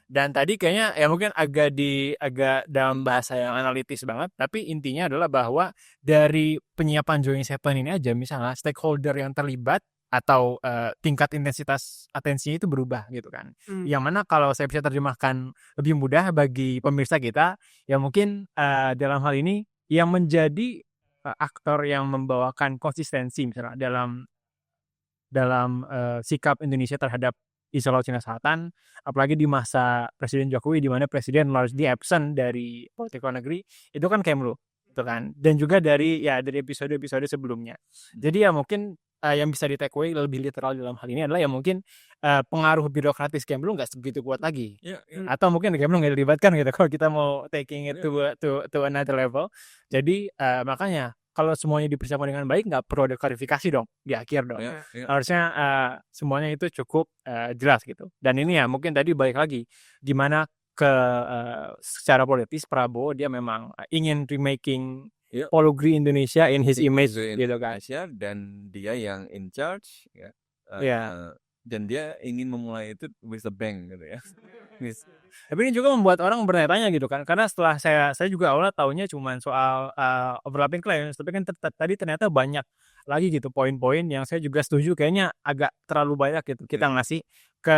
Speaker 3: Dan tadi kayaknya ya mungkin agak dalam bahasa yang analitis banget, tapi intinya adalah bahwa dari penyiapan Joint Seven ini aja misalnya stakeholder yang terlibat atau tingkat intensitas atensinya itu berubah gitu kan. Yang mana kalau saya bisa terjemahkan lebih mudah bagi pemirsa kita, ya mungkin dalam hal ini yang menjadi aktor yang membawakan konsistensi misalnya dalam sikap Indonesia terhadap isu Laut Cina Selatan, apalagi di masa Presiden Jokowi di mana Presiden largely absent dari politik luar negeri, itu kan Kemlu gitu kan. Dan juga dari episode-episode sebelumnya. Jadi ya mungkin yang bisa di take away lebih literal dalam hal ini adalah ya mungkin pengaruh birokratis Kemlu nggak segitu kuat lagi. Atau mungkin Kemlu nggak dilibatkan gitu kalau kita mau taking it to another level. Jadi makanya kalau semuanya dipersiapkan dengan baik nggak perlu ada klarifikasi dong di akhir dong. Harusnya semuanya itu cukup jelas gitu. Dan ini ya mungkin tadi balik lagi gimana secara politis Prabowo dia memang ingin remaking Polugri Indonesia in his image gitu kan.
Speaker 1: Dan dia yang in charge ya. Dan dia ingin memulai itu with a bang gitu ya.
Speaker 3: Tapi ini juga membuat orang bertanya-tanya gitu kan, karena setelah saya juga awalnya taunya cuma soal overlapping claims, tapi kan tadi ternyata banyak lagi gitu poin-poin yang saya juga setuju kayaknya agak terlalu banyak gitu kita ngasih ke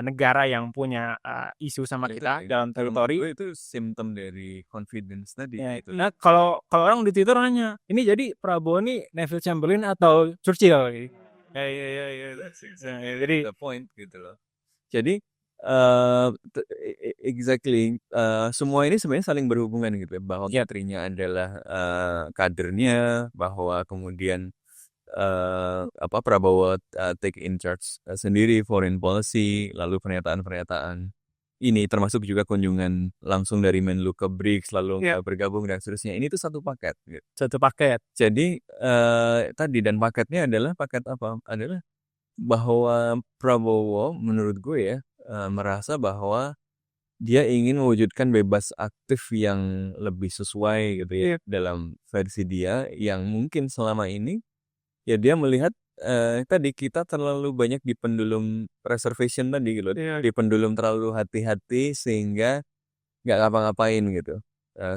Speaker 3: negara yang punya isu sama kita dalam teritori.
Speaker 1: Itu simptom dari confidence tadi.
Speaker 3: Ya, gitu. Nah kalau orang di Twitter nanya, ini jadi Prabowo ini Neville Chamberlain atau Churchill gitu.
Speaker 1: Jadi the point gitu loh. Jadi exactly semua ini sebenarnya saling berhubungan gitu ya, bahwa menterinya adalah kadernya, bahwa kemudian Prabowo take in charge sendiri foreign policy, lalu pernyataan-pernyataan ini termasuk juga kunjungan langsung dari Menlu ke BRICS lalu bergabung dan seterusnya. Ini tuh satu paket gitu.
Speaker 3: Satu paket.
Speaker 1: Jadi tadi dan paketnya adalah paket apa? Adalah bahwa Prabowo menurut gue ya merasa bahwa dia ingin mewujudkan bebas aktif yang lebih sesuai gitu ya dalam versi dia, yang mungkin selama ini ya dia melihat tadi kita terlalu banyak di pendulum reservation tadi gitu, di pendulum terlalu hati-hati sehingga nggak ngapa-ngapain gitu,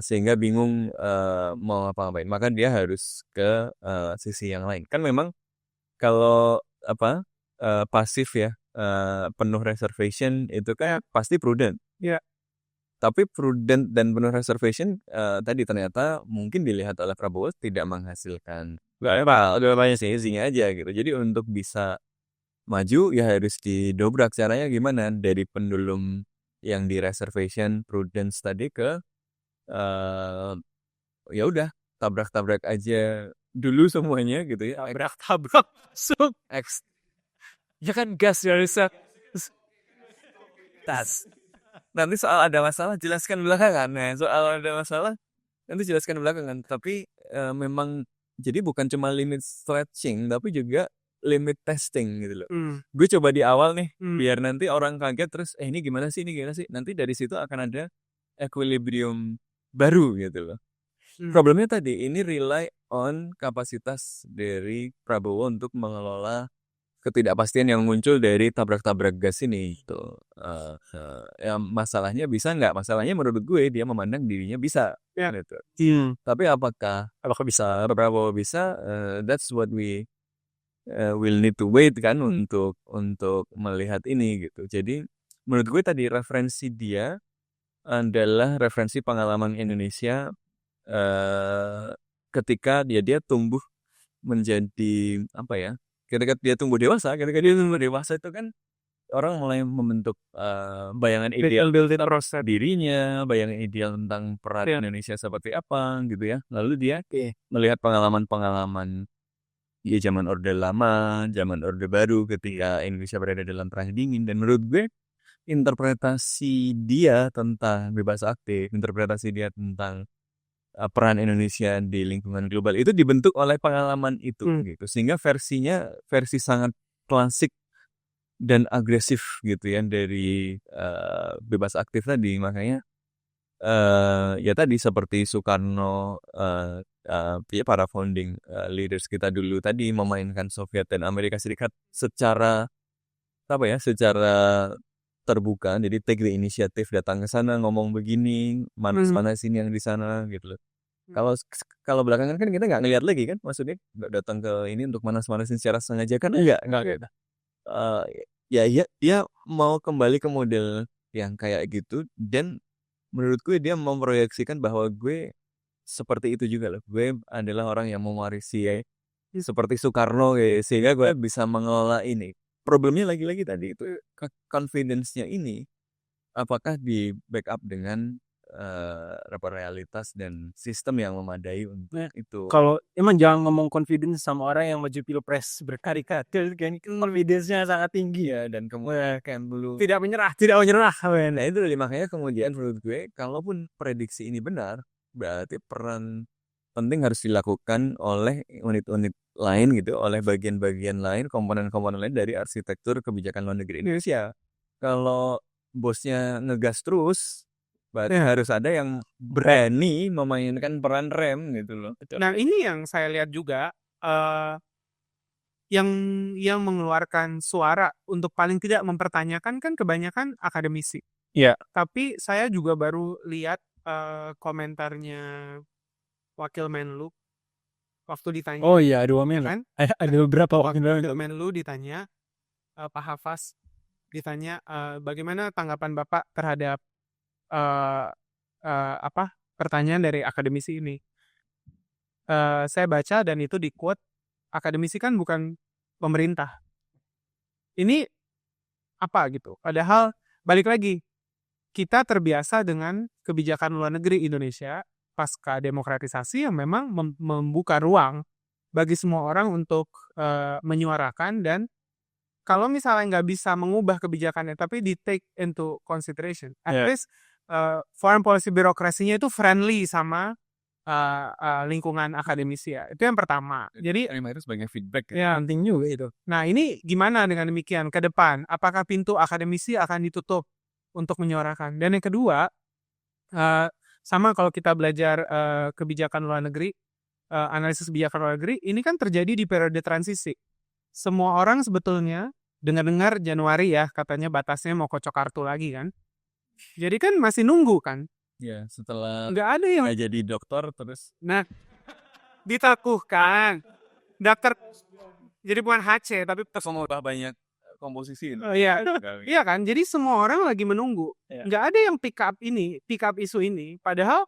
Speaker 1: sehingga bingung mau ngapa-ngapain, maka dia harus ke sisi yang lain. Kan memang kalau pasif ya, penuh reservation itu kan pasti prudent. Tapi prudent dan penuh reservation tadi ternyata mungkin dilihat oleh Prabowo tidak menghasilkan udah banyak sisinya aja gitu. Jadi untuk bisa maju ya harus didobrak. Caranya gimana? Dari pendulum yang di reservation prudence tadi ke ya udah tabrak-tabrak aja dulu semuanya gitu ya.
Speaker 3: Tabrak-tabrak langsung.
Speaker 1: Ya kan gas ya bisa. Tas. Nanti soal ada masalah jelaskan belakangan. Nah, soal ada masalah nanti jelaskan belakangan. Tapi memang jadi bukan cuma limit stretching, tapi juga limit testing gitu loh.
Speaker 2: Hmm.
Speaker 1: Gue coba di awal nih,
Speaker 2: Hmm.
Speaker 1: biar nanti orang kaget terus, ini gimana sih, ini gimana sih. Nanti dari situ akan ada equilibrium baru gitu loh.
Speaker 2: Hmm.
Speaker 1: Problemnya tadi, ini rely on kapasitas dari Prabowo untuk mengelola ketidakpastian yang muncul dari tabrak-tabrak gas ini. Gitu. Ya masalahnya bisa nggak? Masalahnya menurut gue, dia memandang dirinya bisa.
Speaker 2: Ya.
Speaker 1: Gitu.
Speaker 3: Hmm.
Speaker 1: Tapi apakah
Speaker 3: bisa?
Speaker 1: Prabowo bisa? That's what we will need to wait kan untuk melihat ini gitu. Jadi menurut gue tadi referensi dia adalah referensi pengalaman Indonesia ketika dia tumbuh menjadi apa ya? Ketika dia tumbuh dewasa itu kan orang mulai membentuk bayangan ideal
Speaker 2: Build-in process.
Speaker 1: dirinya, bayangan ideal tentang peran
Speaker 2: Iya.
Speaker 1: Indonesia seperti apa gitu ya. Lalu dia
Speaker 3: Oke.
Speaker 1: melihat pengalaman-pengalaman ya zaman Orde Lama, zaman Orde Baru ketika Indonesia berada dalam perang dingin. Dan menurut gue interpretasi dia tentang bebas aktif, interpretasi dia tentang peran Indonesia di lingkungan global itu dibentuk oleh pengalaman itu gitu. Sehingga versi sangat klasik dan agresif gitu ya dari bebas aktif tadi. Makanya ya tadi seperti Soekarno, ya para founding leaders kita dulu tadi memainkan Soviet dan Amerika Serikat secara terbuka. Jadi take the initiative, datang ke sana ngomong begini, mana sini yang di sana gitu loh. Kalau belakangan kan kita nggak ngelihat lagi kan, maksudnya nggak datang ke ini untuk manas-manasin secara sengaja kan enggak gitu. Ya dia mau kembali ke model yang kayak gitu, dan menurut gue dia memproyeksikan bahwa gue seperti itu juga loh. Gue adalah orang yang mewarisi seperti Soekarno sehingga gue bisa mengelola ini. Problemnya lagi-lagi tadi itu confidence-nya ini apakah di backup dengan realitas dan sistem yang memadai untuk itu.
Speaker 3: Kalau emang jangan ngomong confidence sama orang yang maju pilpres berkali-kali kan, confidence-nya sangat tinggi
Speaker 1: ya, dan kemudian kayak belum
Speaker 3: tidak menyerah.
Speaker 1: Nah itu makanya kemudian menurut gue kalaupun prediksi ini benar, berarti peran penting harus dilakukan oleh unit-unit lain gitu, oleh bagian-bagian lain, komponen-komponen lain dari arsitektur kebijakan luar negeri Indonesia. Kalau bosnya ngegas terus, berarti harus ada yang berani memainkan peran rem gitu loh.
Speaker 2: Nah ini yang saya lihat juga, yang mengeluarkan suara untuk paling tidak mempertanyakan kan kebanyakan akademisi.
Speaker 3: Iya.
Speaker 2: Tapi saya juga baru lihat komentarnya Wakil Menlu waktu ditanya.
Speaker 3: Oh iya, ada Wamen
Speaker 2: kan?
Speaker 3: ada beberapa
Speaker 2: Wakil Menlu ditanya, Pak Hafaz ditanya bagaimana tanggapan Bapak terhadap pertanyaan dari akademisi ini. Saya baca dan itu di quote, akademisi kan bukan pemerintah. Ini apa gitu? Padahal balik lagi, kita terbiasa dengan kebijakan luar negeri Indonesia pasca demokratisasi yang memang membuka ruang bagi semua orang untuk menyuarakan, dan kalau misalnya nggak bisa mengubah kebijakannya tapi di take into consideration, at least foreign policy birokrasinya itu friendly sama lingkungan akademisi ya. Itu yang pertama. Jadi
Speaker 1: itu sebagai feedback
Speaker 2: ya,
Speaker 3: penting juga itu.
Speaker 2: Nah ini gimana dengan demikian ke depan? Apakah pintu akademisi akan ditutup untuk menyuarakan? Dan yang kedua, sama kalau kita belajar kebijakan luar negeri, analisis kebijakan luar negeri, ini kan terjadi di periode transisi. Semua orang sebetulnya dengar-dengar Januari ya, katanya batasnya mau kocok kartu lagi kan. Jadi kan masih nunggu kan.
Speaker 1: Ya, setelah
Speaker 2: nggak ada yang
Speaker 1: jadi dokter terus.
Speaker 2: Nah, diteguhkan. Dokter jadi bukan HC tapi
Speaker 1: mengubah banyak komposisi.
Speaker 2: Iya kan. Jadi semua orang lagi menunggu. Nggak ada yang pick up isu ini. Padahal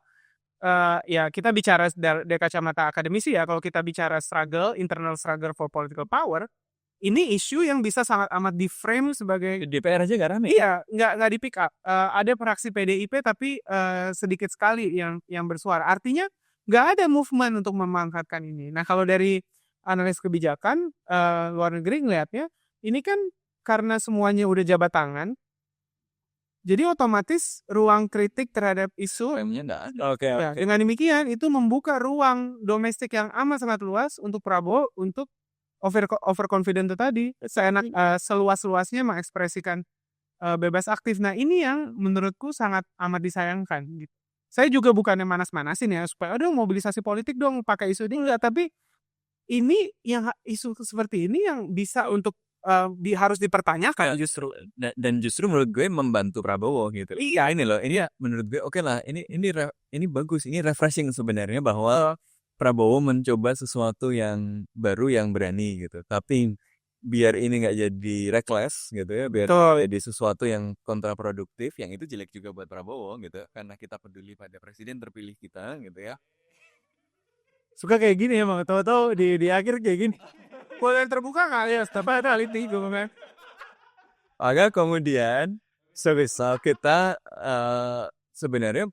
Speaker 2: ya kita bicara dari kacamata akademisi ya. Kalau kita bicara internal struggle for political power, ini isu yang bisa sangat amat di-frame sebagai
Speaker 1: DPR aja gak rame.
Speaker 2: Iya, nggak di pick up. Ada fraksi PDIP tapi sedikit sekali yang bersuara. Artinya nggak ada movement untuk memanfaatkan ini. Nah kalau dari analis kebijakan luar negeri ngelihatnya, ini kan karena semuanya udah jabat tangan, jadi otomatis ruang kritik terhadap isu
Speaker 1: Okay.
Speaker 2: Dengan demikian itu membuka ruang domestik yang amat sangat luas untuk Prabowo untuk overconfident itu tadi, seluas-luasnya mengekspresikan bebas aktif. Nah, ini yang menurutku sangat amat disayangkan gitu. Saya juga bukannya manas-manasin ya supaya aduh mobilisasi politik dong pakai isu ini, enggak, tapi ini yang isu seperti ini yang bisa untuk harus dipertanyakan justru.
Speaker 1: Dan justru menurut gue membantu Prabowo gitu.
Speaker 2: Iya.
Speaker 1: Ini loh, ini menurut gue oke lah, ini bagus, ini refreshing sebenarnya bahwa Prabowo mencoba sesuatu yang baru yang berani gitu. Tapi biar ini nggak jadi reckless gitu ya, biar jadi sesuatu yang kontraproduktif, yang itu jelek juga buat Prabowo gitu, karena kita peduli pada presiden terpilih kita gitu ya.
Speaker 3: Suka kayak gini emang, tahu-tahu di akhir kayak gini.
Speaker 2: Boleh terbuka nggak ya? Tapi ada aliti gue kan.
Speaker 1: Maka kemudian sebisa kita sebenarnya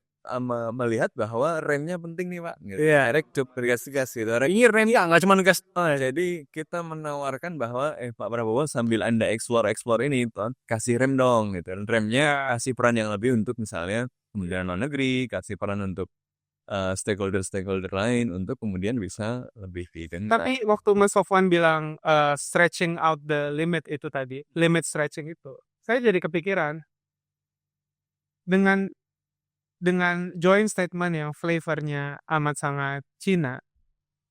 Speaker 1: melihat bahwa remnya penting nih Pak. Gitu.
Speaker 3: Iya.
Speaker 1: Cukup gas gitu.
Speaker 3: Ini remnya nggak cuma gas.
Speaker 1: Jadi kita menawarkan bahwa Pak Prabowo sambil Anda explore ini kasih rem dong gitu. Dan remnya kasih peran yang lebih untuk misalnya kementerian luar negeri, kasih peran untuk stakeholder lain untuk kemudian bisa lebih vegan.
Speaker 2: Tapi waktu Mas Sofwan bilang stretching out the limit itu tadi, limit stretching itu, saya jadi kepikiran dengan joint statement yang flavornya amat sangat Cina.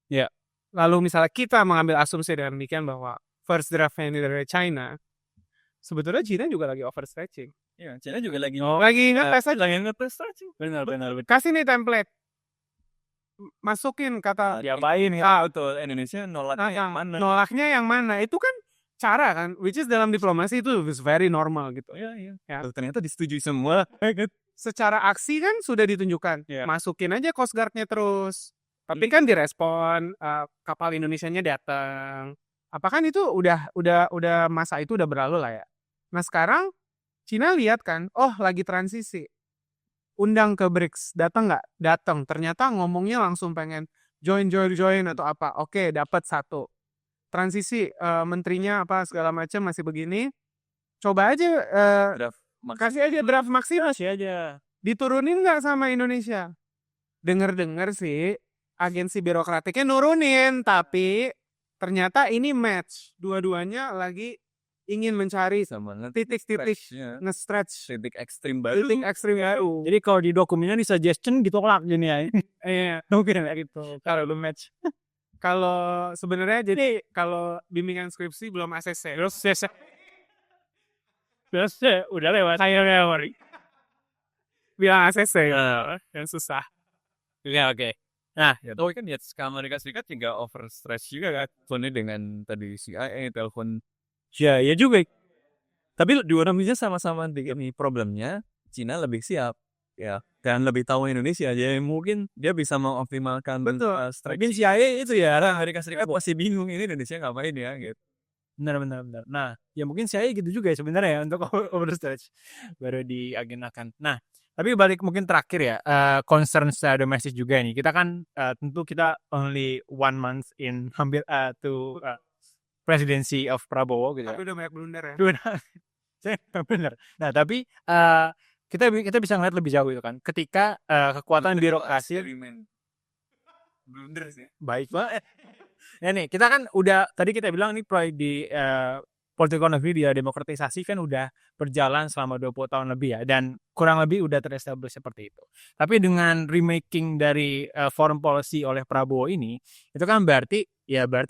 Speaker 3: Ya.
Speaker 2: Lalu misalnya kita mengambil asumsi dengan demikian bahwa first draftnya ini dari China, sebetulnya China juga lagi overstretching.
Speaker 3: Iya, China juga lagi
Speaker 2: ngetes aja.
Speaker 3: Lagi ngetes stretching. Benar.
Speaker 2: Kasih nih template. Masukin kata
Speaker 3: diapain ya? Betul, Indonesia nolaknya
Speaker 2: yang mana? Nolaknya yang mana? Itu kan cara kan, which is dalam diplomasi itu is very normal gitu.
Speaker 3: Iya.
Speaker 2: Ya.
Speaker 3: Ternyata disetujui semua.
Speaker 2: Secara aksi kan sudah ditunjukkan.
Speaker 3: Yeah.
Speaker 2: Masukin aja Coast Guard-nya terus. Tapi kan direspon, kapal Indonesianya datang. Apa kan itu udah masa itu udah berlalu lah ya. Nah sekarang Cina lihat kan, lagi transisi. Undang ke BRICS, datang nggak? Datang. Ternyata ngomongnya langsung pengen join atau apa. Oke, dapat satu. Transisi menterinya apa segala macam masih begini. Coba aja kasih aja draft maksimal
Speaker 3: aja.
Speaker 2: Diturunin nggak sama Indonesia? Dengar sih agensi birokratiknya nurunin, tapi ternyata ini match. Dua-duanya lagi ingin mencari titik-titik nge-stretch,
Speaker 1: titik ekstrim baru.
Speaker 3: Jadi kalau di dokumennya di suggestion ditolak gini ya. Iya, mungkin kayak gitu. Kalau lu match.
Speaker 2: Kalau sebenarnya jadi kalau bimbingan skripsi belum ACC. Terus udah lewat. Saya lewat. Bilang ACC yang susah.
Speaker 3: Ya, oke. Nah,
Speaker 1: tapi kan ya Amerika Serikat juga overstretch juga kan. Teleponnya dengan tadi CIA, telepon.
Speaker 3: Ya juga.
Speaker 1: Tapi dua namanya sama-sama ini problemnya. Cina lebih siap. Ya, dan lebih tahu Indonesia. Jadi mungkin dia bisa mengoptimalkan.
Speaker 2: Betul.
Speaker 3: Mungkin CIA itu ya,
Speaker 1: Amerika Serikat masih bingung ini Indonesia ngapain ya gitu.
Speaker 3: Benar. Nah, ya mungkin CIA gitu juga ya sebenarnya ya untuk overstretch baru diagendakan. Nah, tapi balik mungkin terakhir ya, concern secara domestik juga nih. Kita kan tentu kita only 1 month in hampir to presidency of Prabowo gitu ya.
Speaker 2: Tapi udah banyak blunder ya.
Speaker 3: Benar. Nah, tapi kita bisa ngeliat lebih jauh itu kan. Ketika kekuatan birokrasi
Speaker 1: blunder sih.
Speaker 3: Baik banget. Ya nih, kita kan udah tadi kita bilang nih proyek di politik luar negeri dia demokratisasi kan udah berjalan selama 20 tahun lebih ya, dan kurang lebih udah terestablish seperti itu. Tapi dengan remaking dari foreign policy oleh Prabowo ini, itu kan berarti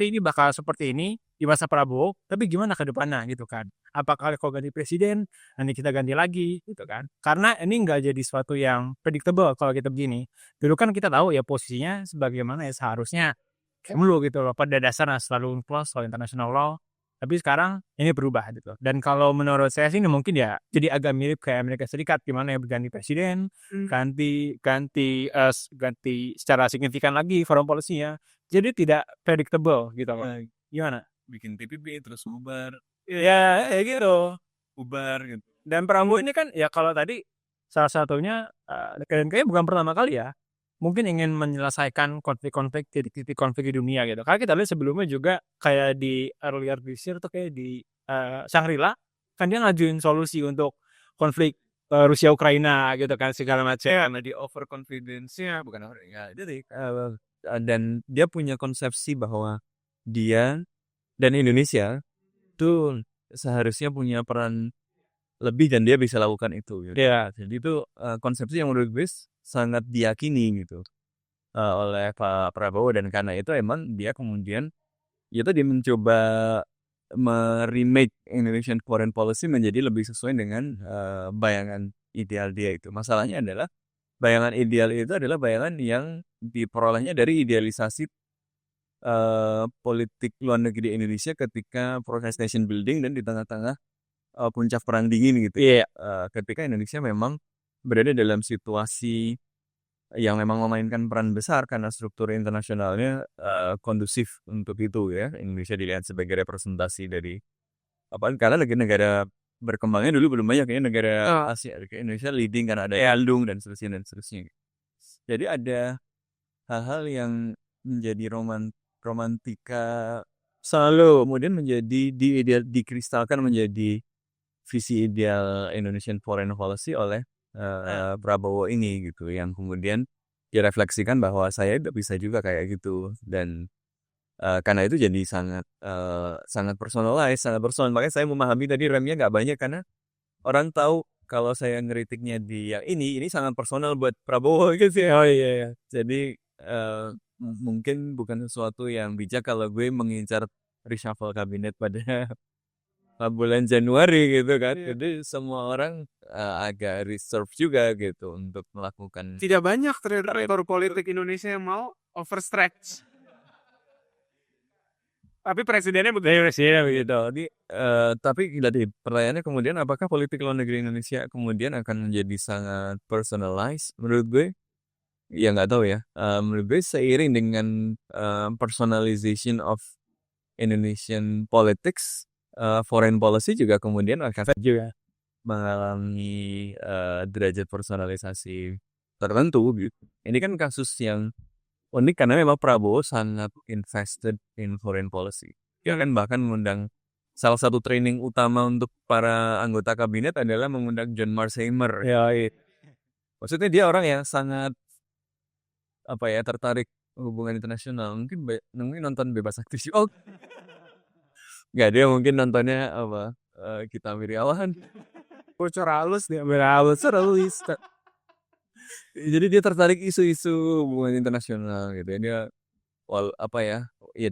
Speaker 3: ini bakal seperti ini di masa Prabowo, tapi gimana ke depannya gitu kan. Apakah kalau ganti presiden, nanti kita ganti lagi gitu kan. Karena ini nggak jadi sesuatu yang predictable kalau kita begini. Dulu kan kita tahu ya posisinya sebagaimana ya seharusnya kayak dulu gitu loh, pada dasarnya selalu close soal international law. Tapi sekarang ini berubah gitu. Dan kalau menurut saya sih ini mungkin ya jadi agak mirip kayak Amerika Serikat, gimana ya berganti presiden, ganti secara signifikan lagi foreign policy-nya. Jadi tidak predictable gitu loh. Gimana?
Speaker 1: Bikin TPP terus bubar.
Speaker 3: Ya gitu.
Speaker 1: Bubar gitu.
Speaker 3: Dan Prabowo ini kan ya kalau tadi salah satunya kayaknya bukan pertama kali ya. Mungkin ingin menyelesaikan konflik-konflik, titik-titik konflik di dunia gitu. Karena kita lihat sebelumnya juga kayak di earlier this year tuh kayak di Shangri-La kan dia ngajuin solusi untuk konflik Rusia Ukraina gitu kan segala macam.
Speaker 1: Karena di overconfidence-nya bukan dan dia punya konsepsi bahwa dia Dan Indonesia itu seharusnya punya peran lebih dan dia bisa lakukan itu gitu.
Speaker 3: Iya.
Speaker 1: Jadi itu konsepsi yang menurut gue sangat diyakini gitu oleh Pak Prabowo, dan karena itu emang dia kemudian ya tadi mencoba meremake Indonesian foreign policy menjadi lebih sesuai dengan bayangan ideal dia itu. Masalahnya adalah bayangan ideal itu adalah bayangan yang diperolehnya dari idealisasi politik luar negeri Indonesia ketika proses nation building dan di tengah-tengah puncak perang dingin gitu.
Speaker 3: Iya.
Speaker 1: Ketika Indonesia memang berada dalam situasi yang memang memainkan peran besar karena struktur internasionalnya kondusif untuk itu ya. Indonesia dilihat sebagai representasi dari apa? Karena negara berkembangnya dulu belum banyak ya negara Asia. Indonesia leading karena ada Bandung dan seterusnya. Jadi ada hal-hal yang menjadi romantika selalu kemudian menjadi dikristalkan menjadi visi ideal Indonesian foreign policy oleh Prabowo ini gitu, yang kemudian direfleksikan bahwa saya bisa juga kayak gitu, dan karena itu jadi sangat personalized, sangat personal. Makanya saya memahami tadi remnya nggak banyak karena orang tahu kalau saya ngeritiknya di yang ini sangat personal buat Prabowo gitu sih.
Speaker 3: Oh iya.
Speaker 1: Jadi mungkin bukan sesuatu yang bijak kalau gue mengincar reshuffle kabinet pada bulan Januari gitu kan. Jadi semua orang agak reserve juga gitu untuk melakukan.
Speaker 2: Tidak banyak aktor politik Indonesia yang mau overstretch. Tapi presidennya begitu.
Speaker 1: Jadi, tapi tadi pertanyaannya kemudian apakah politik luar negeri Indonesia kemudian akan menjadi sangat personalized? Menurut gue, ya nggak tahu ya. Menurut gue seiring dengan personalization of Indonesian politics, foreign policy juga kemudian akan juga mengalami derajat personalisasi tertentu gitu. Ini kan kasus yang unik karena memang Prabowo sangat invested in foreign policy. Dia kan bahkan mengundang salah satu training utama untuk para anggota kabinet adalah mengundang John Marsheimer.
Speaker 3: Ya,
Speaker 1: Maksudnya dia orang yang sangat tertarik hubungan internasional. Mungkin nonton Bebas Aktif. Oh, nggak, dia mungkin nontonnya Kita Wirawan.
Speaker 2: Bocor halus dia, halus.
Speaker 1: Jadi dia tertarik isu-isu hubungan internasional gitu ya. Dia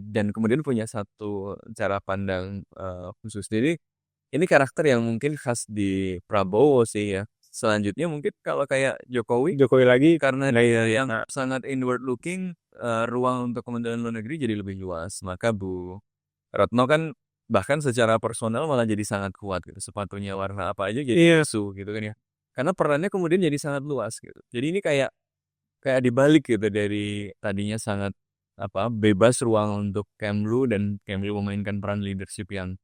Speaker 1: dan kemudian punya satu cara pandang khusus. Jadi ini karakter yang mungkin khas di Prabowo sih ya. Selanjutnya mungkin kalau kayak Jokowi
Speaker 3: lagi
Speaker 1: karena yang sangat inward looking, ruang untuk Kementerian Luar Negeri jadi lebih luas. Maka Bu Retno kan bahkan secara personal malah jadi sangat kuat gitu. Sepatunya warna apa aja jadi isu gitu kan ya. Karena perannya kemudian jadi sangat luas gitu. Jadi ini kayak dibalik gitu dari tadinya sangat bebas ruang untuk Kemlu, dan Kemlu memainkan peran leadership yang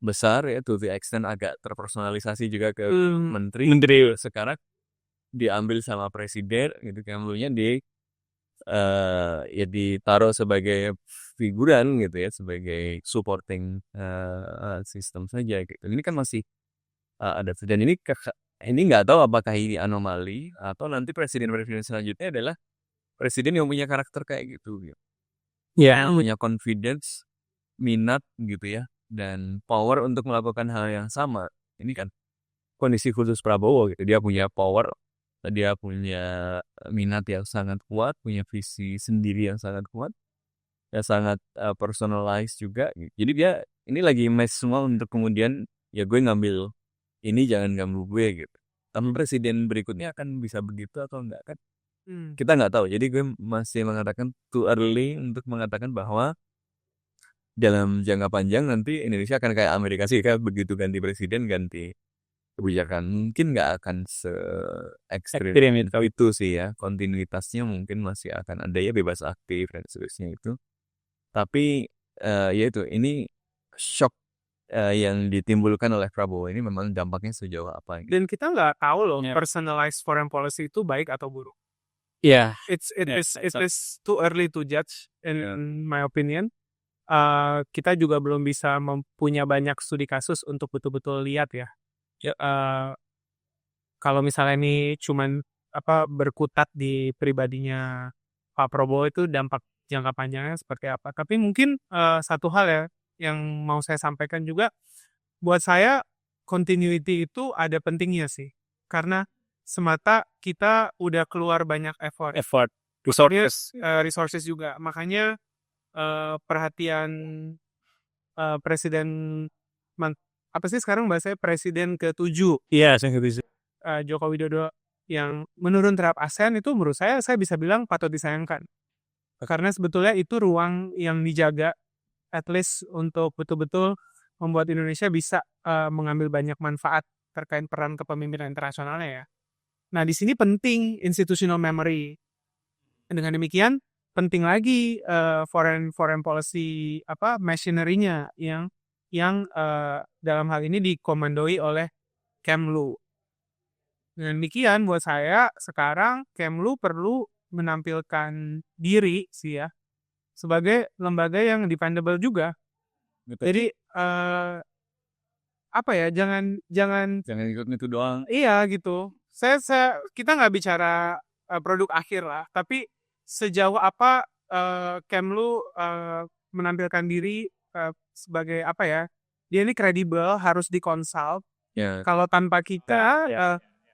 Speaker 1: besar ya, to the extent agak terpersonalisasi juga ke menteri. Sekarang diambil sama presiden gitu, Kemlunya ditaruh sebagai figuran gitu ya, sebagai supporting system saja gitu. Ini kan masih ada, dan ini nggak tahu apakah ini anomali atau nanti presiden selanjutnya adalah presiden yang punya karakter kayak gitu.
Speaker 3: ya,
Speaker 1: Punya confidence, minat gitu ya, dan power untuk melakukan hal yang sama. Ini kan kondisi khusus Prabowo gitu. Dia punya power, dia punya minat yang sangat kuat, punya visi sendiri yang sangat kuat, ya sangat personalized juga gitu. Jadi dia ini lagi match semua untuk kemudian ya gue ngambil ini, jangan ganggu gue gitu. Tapi presiden berikutnya akan bisa begitu atau enggak kan? Kita nggak tahu. Jadi gue masih mengatakan too early untuk mengatakan bahwa dalam jangka panjang nanti Indonesia akan kayak Amerika Serikat, begitu ganti presiden, ganti kebijakan. Mungkin nggak akan se-ekstrim itu sih ya. Kontinuitasnya mungkin masih akan ada ya, bebas aktif dan seterusnya itu. Tapi ya itu, ini shock yang ditimbulkan oleh Prabowo ini memang dampaknya sejauh apa gitu.
Speaker 2: Dan kita nggak tahu loh personalized foreign policy itu baik atau buruk.
Speaker 3: ya.
Speaker 2: It is too early to judge in my opinion. Kita juga belum bisa mempunyai banyak studi kasus untuk betul-betul lihat ya. Kalau misalnya ini cuman berkutat di pribadinya Pak Prabowo, itu dampak jangka panjangnya seperti apa. Tapi mungkin satu hal ya, yang mau saya sampaikan juga, buat saya continuity itu ada pentingnya sih. Karena semata kita udah keluar banyak effort.
Speaker 3: Resources.
Speaker 2: Resources juga. Makanya perhatian presiden apa sih sekarang bahasanya presiden ke-7
Speaker 3: Iya, saya ngerti.
Speaker 2: Joko Widodo yang menurun terhadap ASEAN itu menurut saya bisa bilang patut disayangkan. Karena sebetulnya itu ruang yang dijaga at least untuk betul-betul membuat Indonesia bisa mengambil banyak manfaat terkait peran kepemimpinan internasionalnya ya. Nah, di sini penting institutional memory. Dengan demikian penting lagi foreign policy machinery-nya yang dalam hal ini dikomandoi oleh Kemlu. Dengan demikian buat saya sekarang Kemlu perlu menampilkan diri sih ya sebagai lembaga yang dependable juga.
Speaker 1: Betul.
Speaker 2: Jadi jangan
Speaker 1: ikut itu doang.
Speaker 2: Iya gitu. Kita nggak bicara produk akhir lah, tapi sejauh apa Kemlu menampilkan diri sebagai dia ini kredibel, harus dikonsult.
Speaker 1: Ya,
Speaker 2: Kalau tanpa kita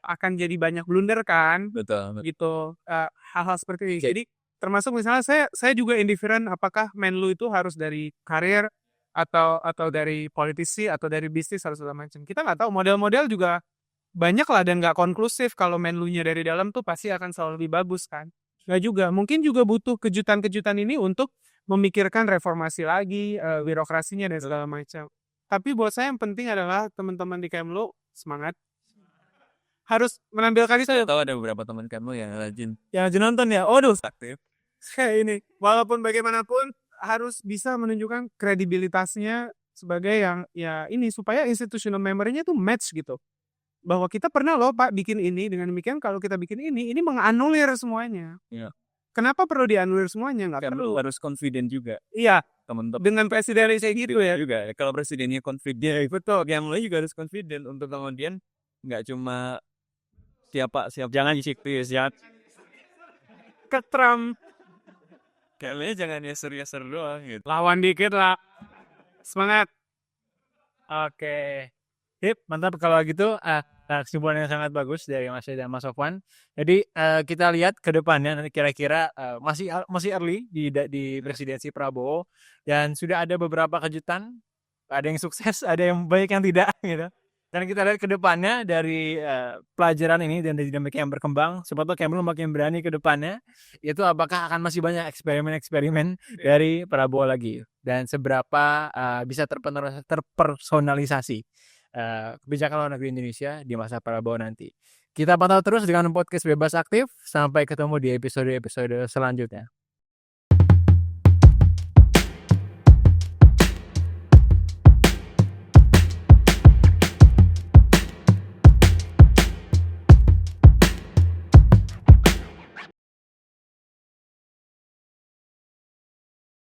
Speaker 2: akan jadi banyak blunder kan,
Speaker 1: betul.
Speaker 2: gitu. Hal-hal seperti ini.
Speaker 1: Oke.
Speaker 2: Jadi termasuk misalnya saya juga indifferent apakah Menlu itu harus dari karir atau dari politisi atau dari bisnis atau segala macam. Kita nggak tahu, model-model juga banyak lah dan nggak konklusif. Kalau Menlunya dari dalam tuh pasti akan selalu lebih bagus kan. Nggak juga, mungkin juga butuh kejutan-kejutan ini untuk memikirkan reformasi lagi, birokrasinya dan segala macam. Tapi buat saya yang penting adalah teman-teman di Kemlu semangat. Harus menampilkan itu.
Speaker 1: Saya tahu ada beberapa teman kamu yang rajin
Speaker 2: nonton ya. Waduh,
Speaker 1: aktif.
Speaker 2: kayak ini. Walaupun bagaimanapun harus bisa menunjukkan kredibilitasnya sebagai yang ya ini supaya institutional memory-nya tuh match gitu. Bahwa kita pernah loh Pak bikin ini, dengan demikian kalau kita bikin ini menganulir semuanya.
Speaker 1: Iya.
Speaker 2: Kenapa perlu dianulir semuanya? Nggak perlu.
Speaker 1: Harus confident juga
Speaker 2: Iya,
Speaker 1: teman-teman.
Speaker 2: dengan presiden kayak gitu ya.
Speaker 1: Juga kalau presidennya confident, betul. Kemlu juga harus confident untuk kemudian nggak cuma siapa jangan siktis ya.
Speaker 2: Ke Trump
Speaker 1: Kayaknya jangan yeser doang gitu.
Speaker 2: lawan dikit lah. Semangat.
Speaker 3: Oke. Hip, mantap kalau gitu. Kesimpulan yang sangat bagus dari Mas dan Mas Sofwan. Jadi kita lihat ke depannya nanti kira-kira masih early di presidensi Prabowo dan sudah ada beberapa kejutan. Ada yang sukses, ada yang baik yang tidak gitu. Dan kita lihat ke depannya dari pelajaran ini dan dari dinamika yang berkembang, siapa tahu Kemlu makin berani ke depannya, itu apakah akan masih banyak eksperimen-eksperimen dari Prabowo lagi dan seberapa bisa terpersonalisasi kebijakan luar negeri Indonesia di masa Prabowo nanti. Kita pantau terus dengan podcast Bebas Aktif. Sampai ketemu di episode-episode selanjutnya.